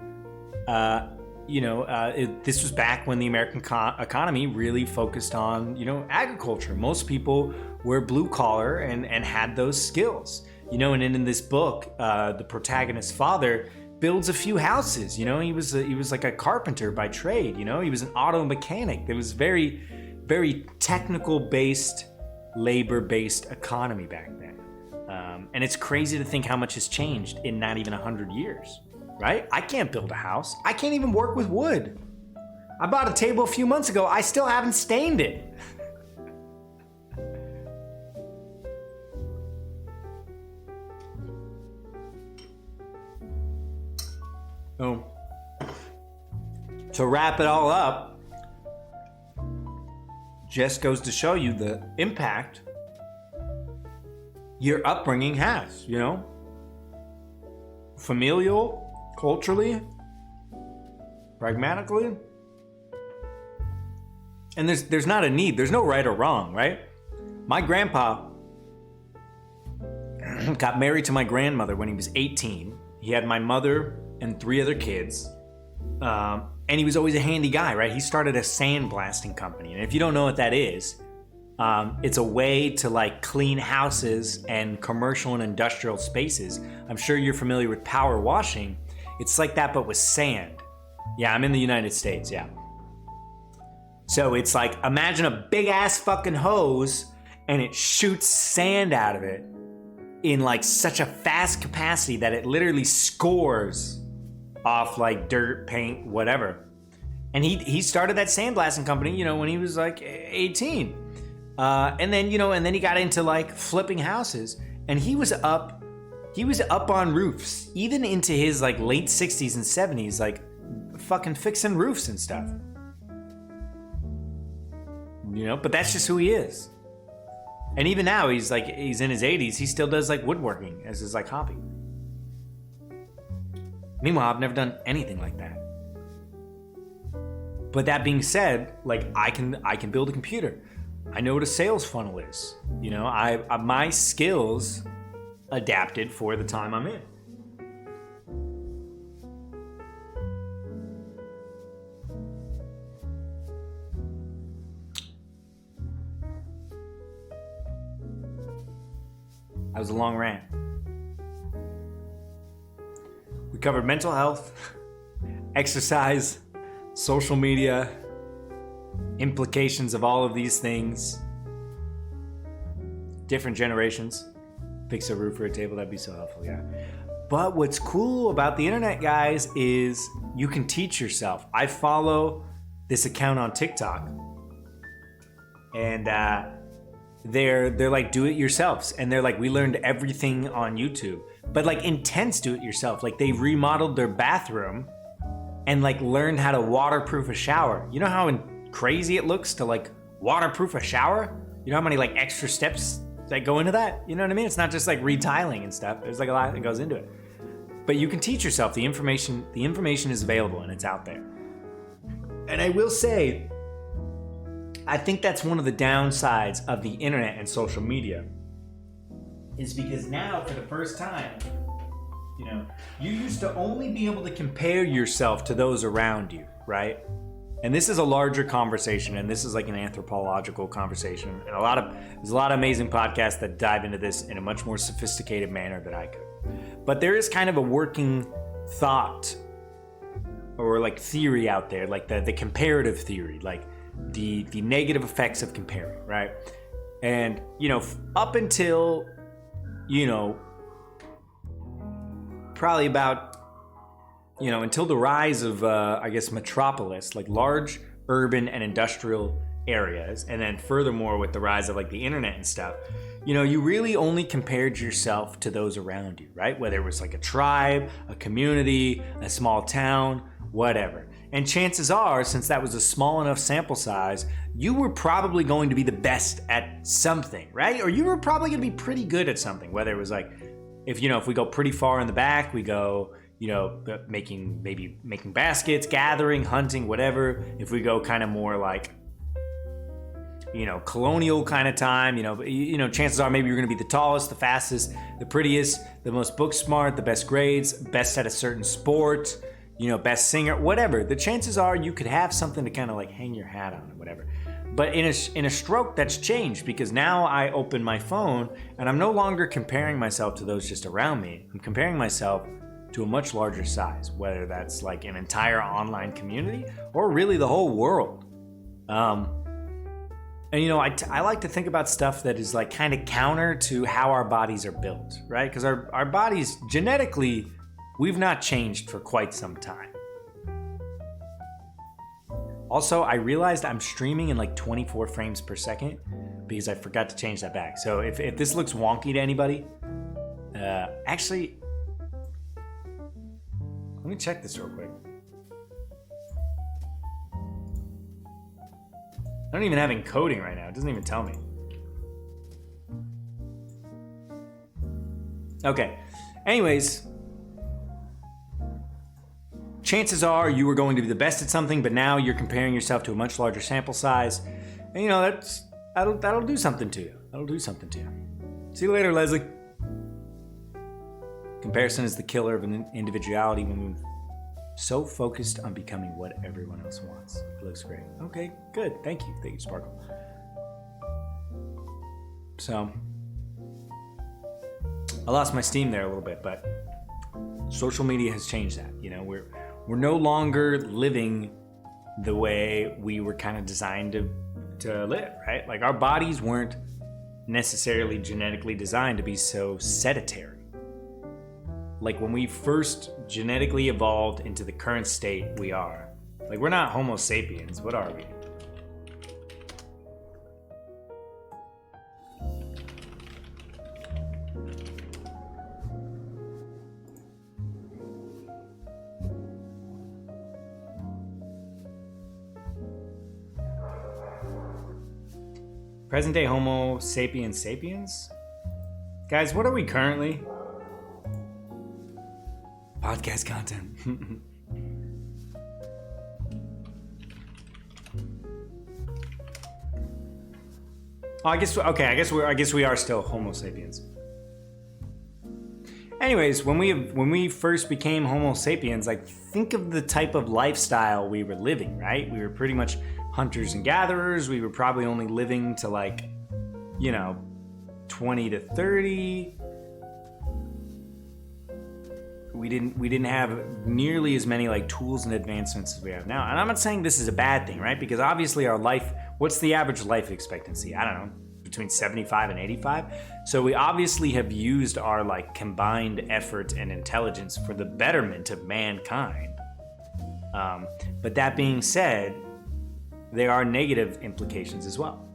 This was back when the American economy really focused on agriculture. Most people were blue collar and had those skills. And in this book, the protagonist's father builds a few houses. He was like a carpenter by trade. He was an auto mechanic. There was very, very technical based, labor based economy back then. And it's crazy to think how much has changed in not even 100 years, right? I can't build a house. I can't even work with wood. I bought a table a few months ago. I still haven't stained it. So, to wrap it all up, just goes to show you the impact your upbringing has, familial, culturally, pragmatically. And there's not a need, there's no right or wrong, right? My grandpa got married to my grandmother when he was 18. He had my mother and 3 other kids. And he was always a handy guy, right? He started a sandblasting company. And if you don't know what that is, it's a way to like clean houses and commercial and industrial spaces. I'm sure you're familiar with power washing. It's like that, but with sand. Yeah, I'm in the United States, yeah. So it's like, imagine a big ass fucking hose and it shoots sand out of it in like such a fast capacity that it literally scores off like dirt, paint, whatever. And he started that sandblasting company, when he was like 18. And then he got into like flipping houses, and he was up on roofs, even into his like late 60s and 70s, like fucking fixing roofs and stuff. But that's just who he is. And even now he's in his 80s, he still does like woodworking as his like hobby. Meanwhile, I've never done anything like that. But that being said, like I can build a computer. I know what a sales funnel is. My skills adapted for the time I'm in. That was a long rant. We covered mental health, exercise, social media, implications of all of these things, different generations. Fix a roof for a table, that'd be so helpful, yeah. But what's cool about the internet, guys, is you can teach yourself. I follow this account on TikTok, and they're like do-it-yourselfs, and they're like, we learned everything on YouTube, but like intense do-it-yourself. Like they remodeled their bathroom and like learned how to waterproof a shower. You know how crazy it looks to like waterproof a shower? You know how many like extra steps that go into that? You know what I mean? It's not just like retiling and stuff. There's like a lot that goes into it. But you can teach yourself. The information is available and it's out there. And I will say, I think that's one of the downsides of the internet and social media, is because now for the first time, you used to only be able to compare yourself to those around you, right? And this is a larger conversation, and this is like an anthropological conversation. And there's a lot of amazing podcasts that dive into this in a much more sophisticated manner than I could. But there is kind of a working thought or like theory out there, like the comparative theory, like the negative effects of comparing, right? And, up until, probably about, until the rise of, metropolis, like large urban and industrial areas, and then furthermore with the rise of like the internet and stuff, you really only compared yourself to those around you, right? Whether it was like a tribe, a community, a small town, whatever. And chances are, since that was a small enough sample size, you were probably going to be the best at something, right? Or you were probably going to be pretty good at something, whether it was like, if we go pretty far in the back, we go, making baskets, gathering, hunting, whatever. If we go kind of more like, colonial kind of time, chances are maybe you're going to be the tallest, the fastest, the prettiest, the most book smart, the best grades, best at a certain sport, best singer, whatever. The chances are you could have something to kind of like hang your hat on or whatever. But in a stroke, that's changed because now I open my phone and I'm no longer comparing myself to those just around me. I'm comparing myself to a much larger size, whether that's like an entire online community or really the whole world. And you know, I like to think about stuff that is like kind of counter to how our bodies are built, right? Because our bodies, genetically, we've not changed for quite some time. Also, I realized I'm streaming in like 24 frames per second because I forgot to change that back. So if this looks wonky to anybody, actually, let me check this real quick. I don't even have encoding right now. It doesn't even tell me. Okay. Anyways, chances are you were going to be the best at something, but now you're comparing yourself to a much larger sample size. And you know, that'll do something to you. That'll do something to you. See you later, Leslie. Comparison is the killer of an individuality when we're so focused on becoming what everyone else wants. It looks great. Okay, good. Thank you. Thank you, Sparkle. So, I lost my steam there a little bit, but social media has changed that. You know, we're no longer living the way we were kind of designed to live, right? Like our bodies weren't necessarily genetically designed to be so sedentary. Like when we first genetically evolved into the current state we are, like we're not Homo sapiens, what are we? Present day Homo sapiens sapiens? Guys, what are we currently? Podcast content. Oh, I guess we are still Homo sapiens. Anyways, when we first became Homo sapiens, like think of the type of lifestyle we were living, right? We were pretty much hunters and gatherers. We were probably only living to like, 20 to 30. We didn't have nearly as many like tools and advancements as we have now. And I'm not saying this is a bad thing, right? Because obviously our life, what's the average life expectancy? I don't know, between 75 and 85. So we obviously have used our like combined effort and intelligence for the betterment of mankind. But that being said, there are negative implications as well.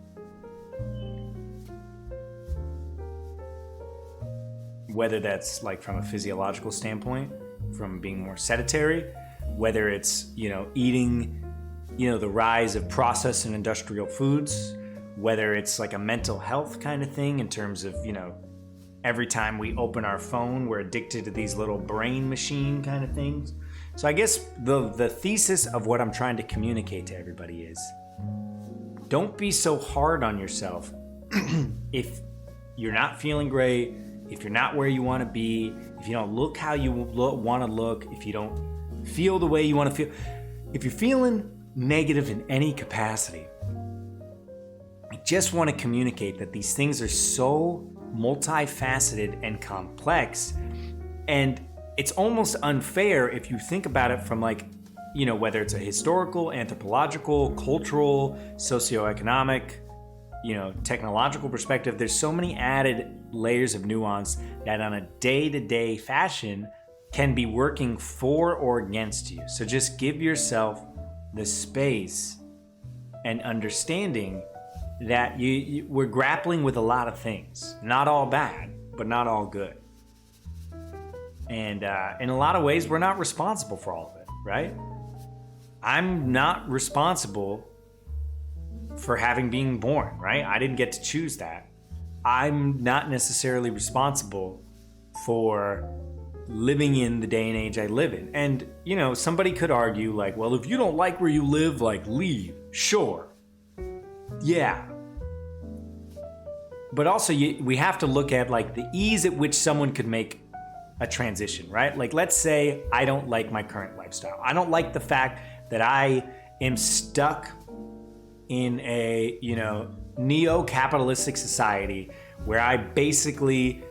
Whether that's like from a physiological standpoint, from being more sedentary, whether it's, eating, the rise of processed and industrial foods, whether it's like a mental health kind of thing in terms of, every time we open our phone, we're addicted to these little brain machine kind of things. So I guess the thesis of what I'm trying to communicate to everybody is, don't be so hard on yourself if you're not feeling great, if you're not where you want to be, if you don't look how you want to look, if you don't feel the way you want to feel, if you're feeling negative in any capacity, I just want to communicate that these things are so multifaceted and complex, and it's almost unfair if you think about it from like, whether it's a historical, anthropological, cultural, socioeconomic, technological perspective. There's so many added layers of nuance that on a day-to-day fashion can be working for or against you. So just give yourself the space and understanding that we're grappling with a lot of things. Not all bad, but not all good. And in a lot of ways, we're not responsible for all of it, right? I'm not responsible for having been born, right? I didn't get to choose that. I'm not necessarily responsible for living in the day and age I live in. And, somebody could argue like, well, if you don't like where you live, like leave. Sure. Yeah. But also we have to look at like the ease at which someone could make a transition, right? Like let's say I don't like my current lifestyle. I don't like the fact that I am stuck in a, neo-capitalistic society where I basically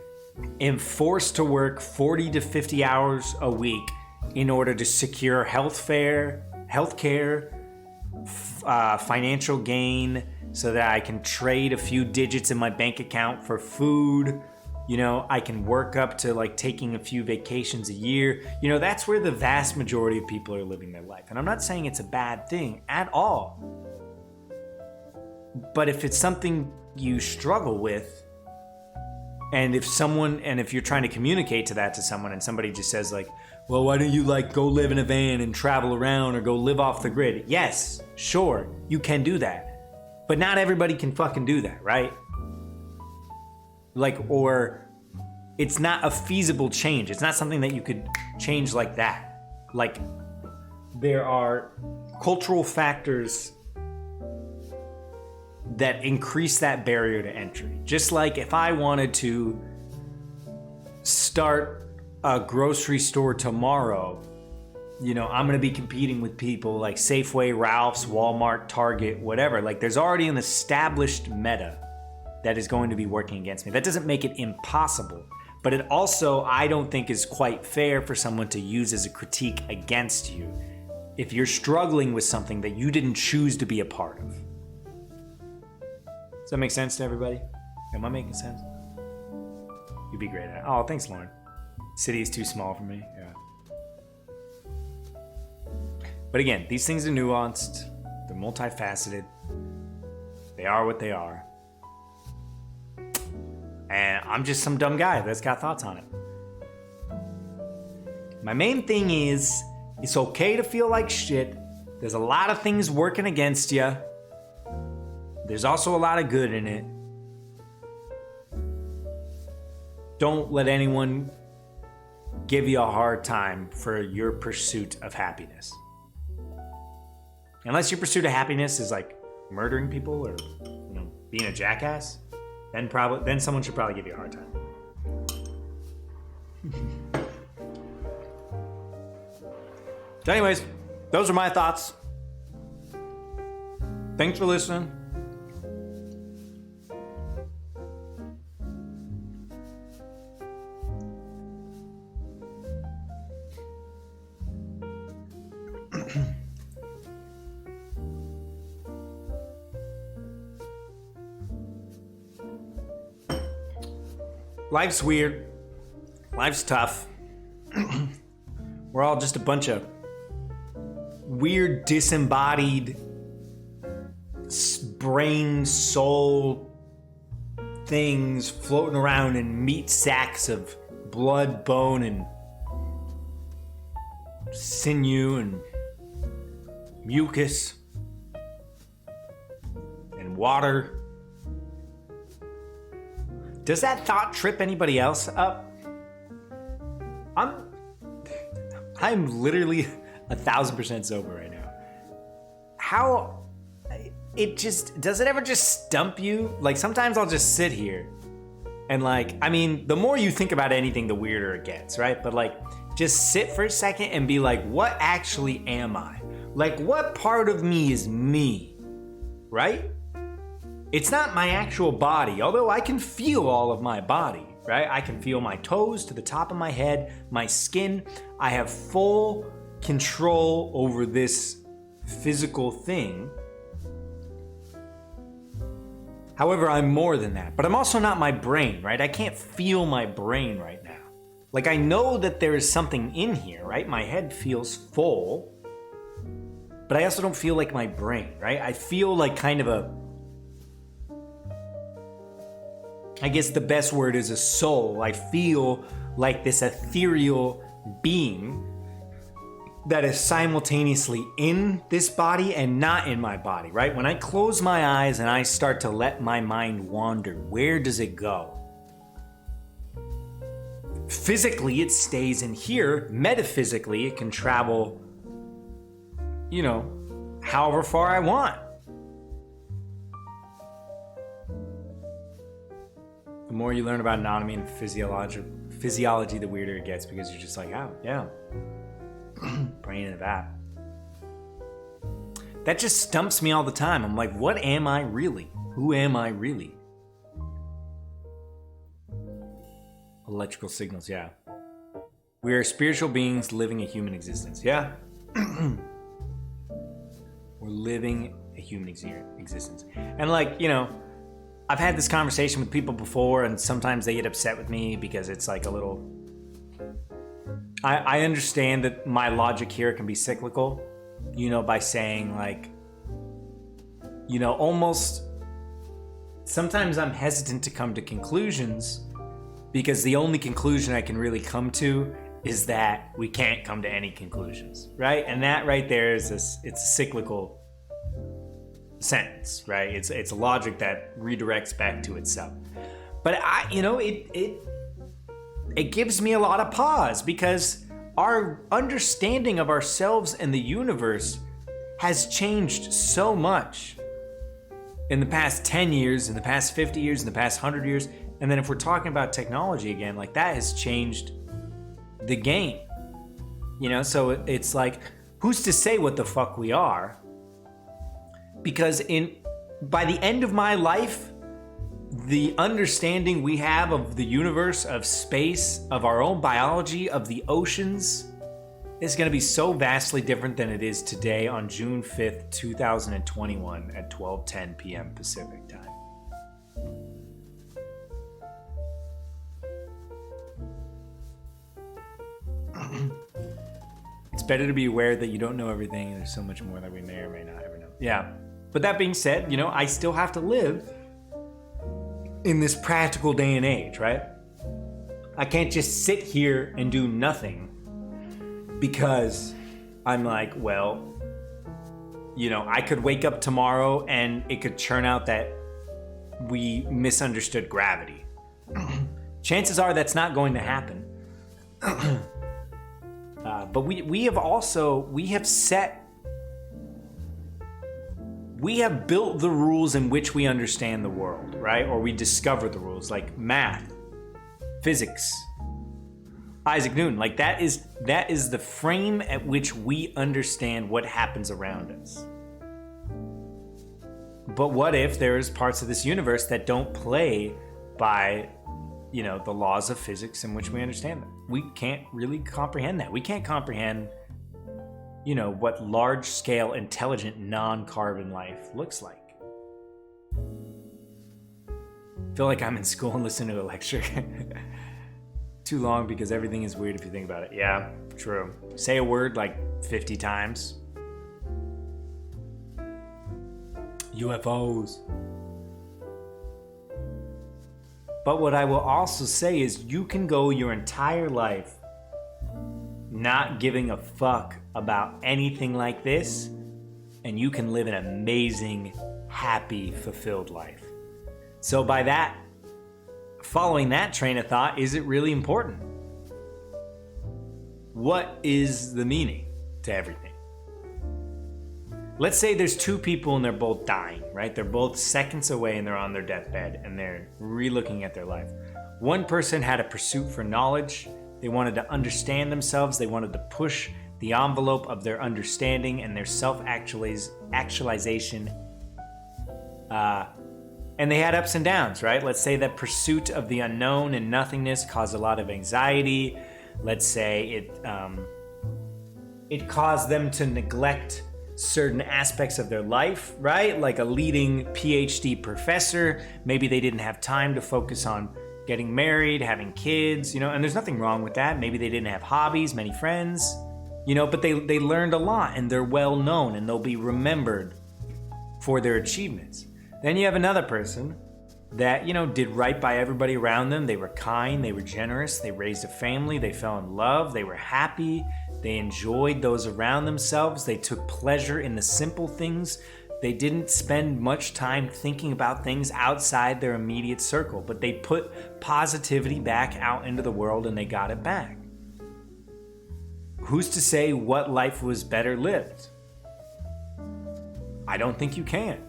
am forced to work 40 to 50 hours a week in order to secure healthcare, financial gain, so that I can trade a few digits in my bank account for food. I can work up to like taking a few vacations a year. That's where the vast majority of people are living their life. And I'm not saying it's a bad thing at all. But if it's something you struggle with, and if you're trying to communicate to someone and somebody just says like, well, why don't you go live in a van and travel around or go live off the grid? Yes, sure, you can do that. But not everybody can fucking do that, right? Or it's not a feasible change. It's not something that you could change like that. There are cultural factors that increase that barrier to entry. Just like if I wanted to start a grocery store tomorrow, I'm going to be competing with people like Safeway, Ralph's, Walmart, Target, whatever. There's already an established meta that is going to be working against me. That doesn't make it impossible, but it also, I don't think, is quite fair for someone to use as a critique against you if you're struggling with something that you didn't choose to be a part of. Does that make sense to everybody? Am I making sense? You'd be great at it. Oh, thanks, Lauren. City is too small for me. Yeah. But again, these things are nuanced. They're multifaceted. They are what they are. And I'm just some dumb guy that's got thoughts on it. My main thing is, it's okay to feel like shit. There's a lot of things working against you. There's also a lot of good in it. Don't let anyone give you a hard time for your pursuit of happiness. Unless your pursuit of happiness is like murdering people or being a jackass, then someone should probably give you a hard time. So anyways, those are my thoughts. Thanks for listening. Life's weird. Life's tough. We're all just a bunch of weird, disembodied brain, soul things floating around in meat sacks of blood, bone, and sinew, and mucus, and water. Does that thought trip anybody else up? I'm literally 1,000% sober right now. Does it ever just stump you? Sometimes I'll just sit here and the more you think about anything, the weirder it gets, right? But just sit for a second and be like, what actually am I? What part of me is me, right? It's not my actual body, although I can feel all of my body, right? I can feel my toes to the top of my head, my skin. I have full control over this physical thing. However, I'm more than that. But I'm also not my brain, right? I can't feel my brain right now. I know that there is something in here, right? My head feels full, but I also don't feel like my brain, right? I feel like kind of I guess the best word is a soul. I feel like this ethereal being that is simultaneously in this body and not in my body, right? When I close my eyes and I start to let my mind wander, where does it go? Physically, it stays in here. Metaphysically, it can travel, however far I want. The more you learn about anatomy and physiology, the weirder it gets, because you're just like, oh, yeah, praying into that. That just stumps me all the time. I'm like, what am I really? Who am I really? Electrical signals, yeah. We are spiritual beings living a human existence. Yeah. We're living a human existence. And like, you know, I've had this conversation with people before, and sometimes they get upset with me because it's like a little... I understand that my logic here can be cyclical, you know, by saying like, you know, almost... Sometimes I'm hesitant to come to conclusions because the only conclusion I can really come to is that we can't come to any conclusions, right? And that right there is it's a cyclical sentence, right? It's a logic that redirects back to itself. But it gives me a lot of pause because our understanding of ourselves and the universe has changed so much in the past 10 years, in the past 50 years, in the past 100 years. And then if we're talking about technology again, like that has changed the game, you know? So it's like, who's to say what the fuck we are? Because by the end of my life, the understanding we have of the universe, of space, of our own biology, of the oceans, is going to be so vastly different than it is today on June 5th, 2021 at 12:10 p.m. Pacific time. It's better to be aware that you don't know everything and there's so much more that we may or may not ever know. Yeah. But that being said, you know, I still have to live in this practical day and age, right? I can't just sit here and do nothing because I'm like, well, you know, I could wake up tomorrow and it could turn out that we misunderstood gravity. Chances are that's not going to happen. But we have built the rules in which we understand the world, right? Or we discover the rules, like math, physics, Isaac Newton. Like that is the frame at which we understand what happens around us. But what if there's parts of this universe that don't play by, you know, the laws of physics in which we understand them? We can't really comprehend that. We can't comprehend, you know, what large-scale, intelligent, non-carbon life looks like. I feel like I'm in school and listening to a lecture. Too long because everything is weird if you think about it. Yeah, true. Say a word like 50 times. UFOs. But what I will also say is you can go your entire life not giving a fuck about anything like this, and you can live an amazing, happy, fulfilled life. So by that, following that train of thought, is it really important? What is the meaning to everything? Let's say there's two people and they're both dying, right? They're both seconds away and they're on their deathbed and they're re-looking at their life. One person had a pursuit for knowledge. They wanted to understand themselves. They wanted to push the envelope of their understanding and their self-actualization. And they had ups and downs, right? Let's say that pursuit of the unknown and nothingness caused a lot of anxiety. Let's say it caused them to neglect certain aspects of their life, right? Like a leading PhD professor, maybe they didn't have time to focus on getting married, having kids, you know, and there's nothing wrong with that. Maybe they didn't have hobbies, many friends, you know, but they learned a lot and they're well known and they'll be remembered for their achievements. Then you have another person that, you know, did right by everybody around them. They were kind, they were generous, they raised a family, they fell in love, they were happy, they enjoyed those around themselves, they took pleasure in the simple things. They didn't spend much time thinking about things outside their immediate circle, but they put positivity back out into the world and they got it back. Who's to say what life was better lived? I don't think you can.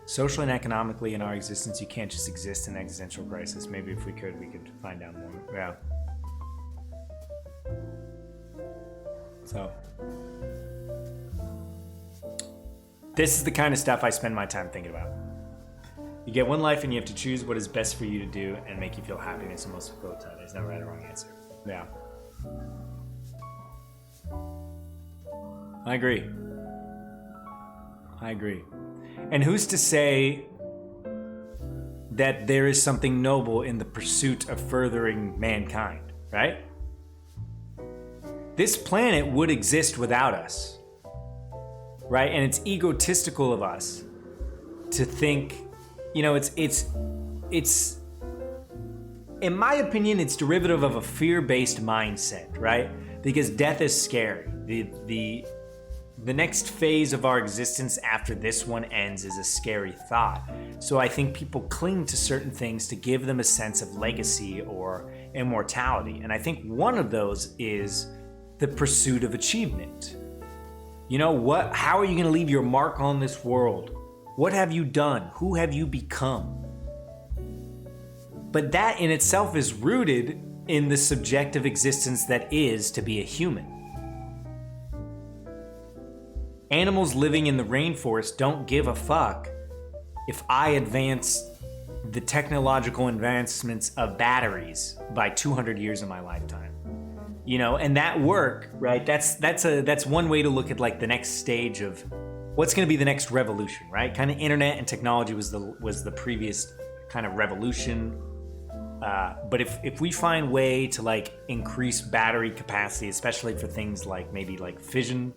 Socially and economically in our existence, you can't just exist in existential crisis. Maybe if we could find out more. Yeah. So, This is the kind of stuff I spend my time thinking about. You get one life and you have to choose what is best for you to do and make you feel happiness the most of the time. There's no right or wrong answer. Yeah. I agree. And who's to say that there is something noble in the pursuit of furthering mankind, right? This planet would exist without us, right? And it's egotistical of us to think, it's in my opinion, it's derivative of a fear-based mindset, right? Because death is scary. The next phase of our existence after this one ends is a scary thought. So I think people cling to certain things to give them a sense of legacy or immortality. And I think one of those is the pursuit of achievement. How are you going to leave your mark on this world? What have you done? Who have you become? But that in itself is rooted in the subjective existence that is to be a human. Animals living in the rainforest don't give a fuck if I advance the technological advancements of batteries by 200 years in my lifetime. And that work, right? That's one way to look at like the next stage of what's going to be the next revolution, right? Kind of internet and technology was the previous kind of revolution. But if we find way to like increase battery capacity, especially for things like maybe like fission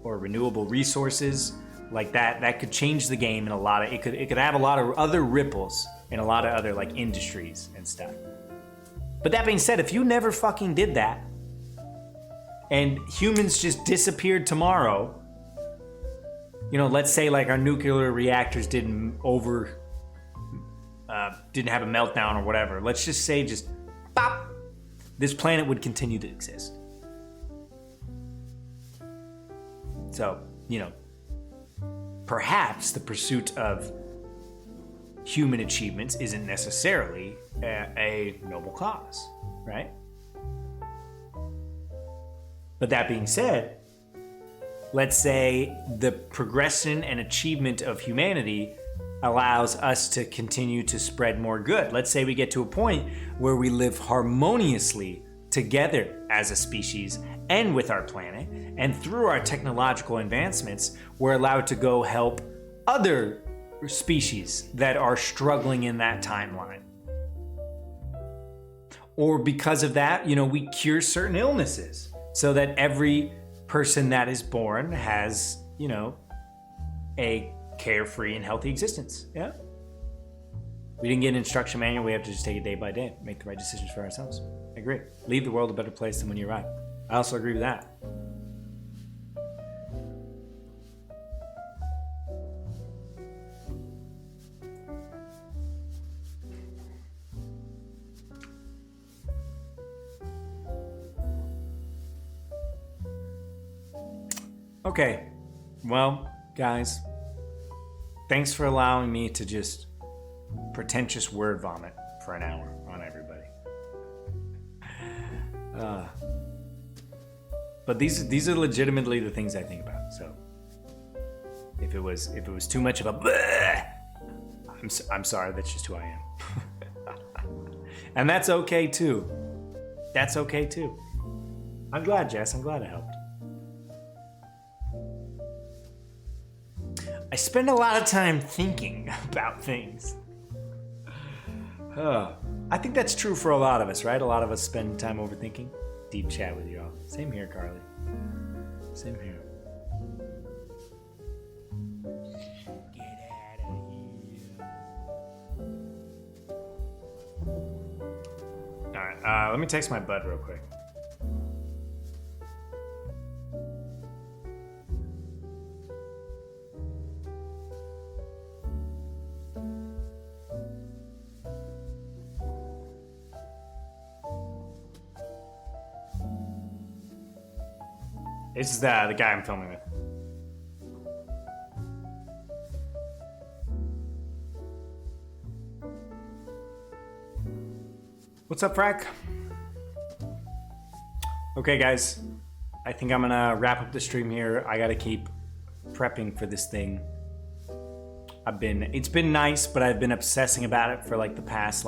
or renewable resources, like that could change the game in a lot of, it could have a lot of other ripples in a lot of other like industries and stuff. But that being said, if you never fucking did that and humans just disappeared tomorrow, let's say like our nuclear reactors didn't have a meltdown or whatever. Let's just say just pop, this planet would continue to exist. So, perhaps the pursuit of human achievements isn't necessarily a noble cause, right? But that being said, let's say the progression and achievement of humanity allows us to continue to spread more good. Let's say we get to a point where we live harmoniously together as a species and with our planet, and through our technological advancements, we're allowed to go help other species that are struggling in that timeline. Or because of that, we cure certain illnesses so that every person that is born has, a carefree and healthy existence. Yeah. We didn't get an instruction manual. We have to just take it day by day, make the right decisions for ourselves. I agree. Leave the world a better place than when you arrived. I also agree with that. Okay. Well, guys, thanks for allowing me to just pretentious word vomit for an hour on everybody. But these are legitimately the things I think about. So if it was too much of a bleh, I'm sorry. That's just who I am. And that's okay too. That's okay too. I'm glad, Jess. I'm glad I helped. I spend a lot of time thinking about things. I think that's true for a lot of us, right? A lot of us spend time overthinking. Deep chat with y'all. Same here, Carly. Same here. Get out of here. Alright, let me text my bud real quick. This is the guy I'm filming with. What's up, Frack? Okay, guys. I think I'm gonna wrap up the stream here. I gotta keep prepping for this thing. It's been nice, but I've been obsessing about it for like the past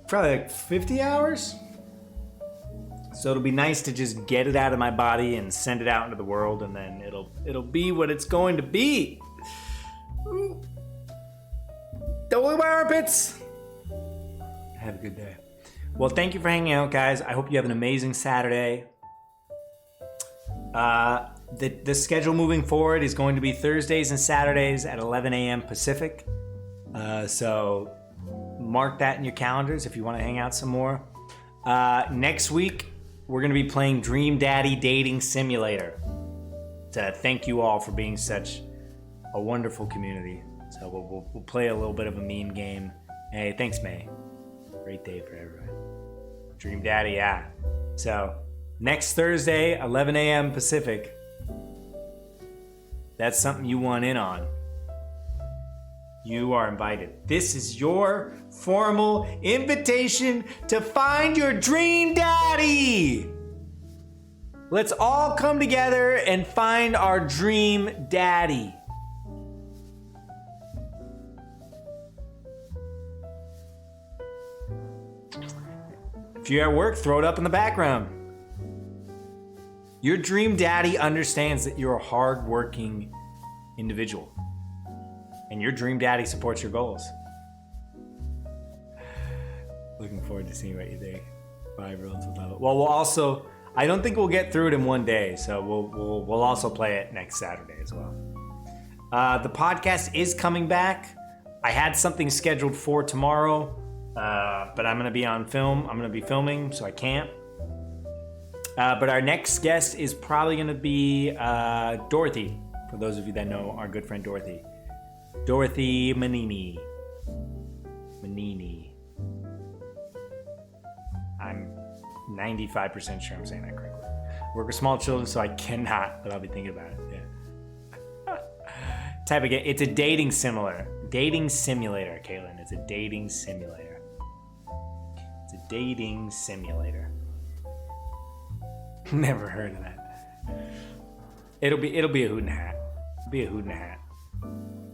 probably like 50 hours. So it'll be nice to just get it out of my body and send it out into the world, and then it'll be what it's going to be. Don't look at my armpits. Have a good day. Well, thank you for hanging out, guys. I hope you have an amazing Saturday. The schedule moving forward is going to be Thursdays and Saturdays at 11 a.m. Pacific. So mark that in your calendars if you want to hang out some more. Next week, we're going to be playing Dream Daddy Dating Simulator to thank you all for being such a wonderful community. So we'll play a little bit of a meme game. Hey, thanks, May. Great day for everyone. Dream Daddy, yeah. So next Thursday, 11 a.m. Pacific. That's something you want in on. You are invited. This is your formal invitation to find your dream daddy. Let's all come together and find our dream daddy. If you're at work, throw it up in the background. Your dream daddy understands that you're a hardworking individual. And your dream daddy supports your goals. Looking forward to seeing what you think. 5-year-olds would love it. Well, we'll also, I don't think we'll get through it in one day, so we'll also play it next Saturday as well. The podcast is coming back. I had something scheduled for tomorrow, but I'm going to be on film. I'm going to be filming, so I can't. But our next guest is probably going to be Dorothy, for those of you that know our good friend Dorothy. Dorothy Manini. I'm 95% sure I'm saying that correctly. Work with small children, so I cannot, but I'll be thinking about it. Yeah. Type again. It's a dating simulator, Caitlin. It's a dating simulator. Never heard of that. It'll be a hoot and a hat.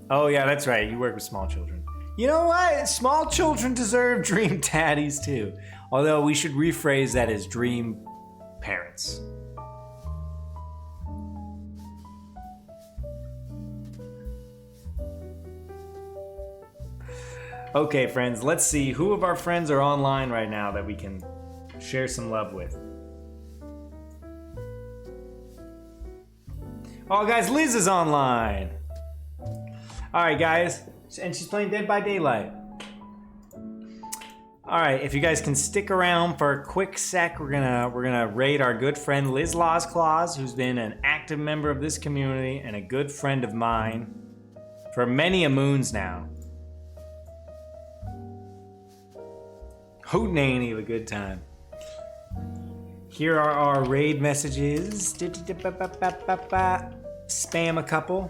Oh yeah, that's right. You work with small children. You know what? Small children deserve dream daddies too. Although we should rephrase that as dream parents. Okay, friends, let's see who of our friends are online right now that we can share some love with. Oh, guys, Liz is online. All right, guys, and she's playing Dead by Daylight. All right, if you guys can stick around for a quick sec, we're gonna raid our good friend Liz Laws Claus, who's been an active member of this community and a good friend of mine for many a moons now. Hootenanny of a good time. Here are our raid messages. Spam a couple.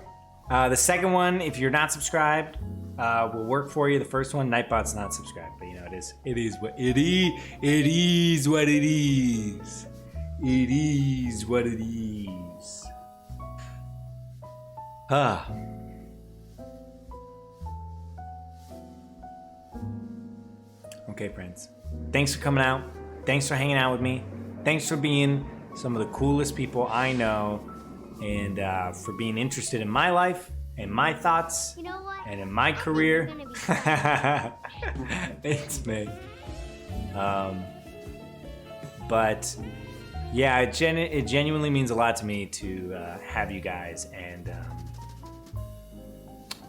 The second one, if you're not subscribed, will work for you. The first one, Nightbot's not subscribed, but you know it is what it is. It is what it is. It is what it is. Okay, friends. Thanks for coming out. Thanks for hanging out with me. Thanks for being some of the coolest people I know, and for being interested in my life and my thoughts, You know what? and in my I think career. we're gonna be- Thanks, man. But yeah, it genuinely means a lot to me to have you guys, and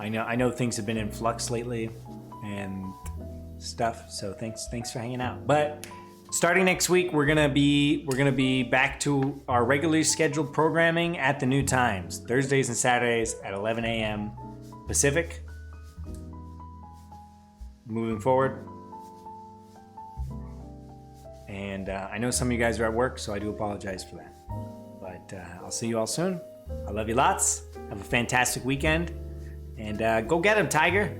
I know things have been in flux lately and stuff. So thanks for hanging out. But starting next week, we're gonna be back to our regularly scheduled programming at the new times, Thursdays and Saturdays at 11 a.m. Pacific. Moving forward. And I know some of you guys are at work, so I do apologize for that. But I'll see you all soon. I love you lots. Have a fantastic weekend. And go get him, Tiger.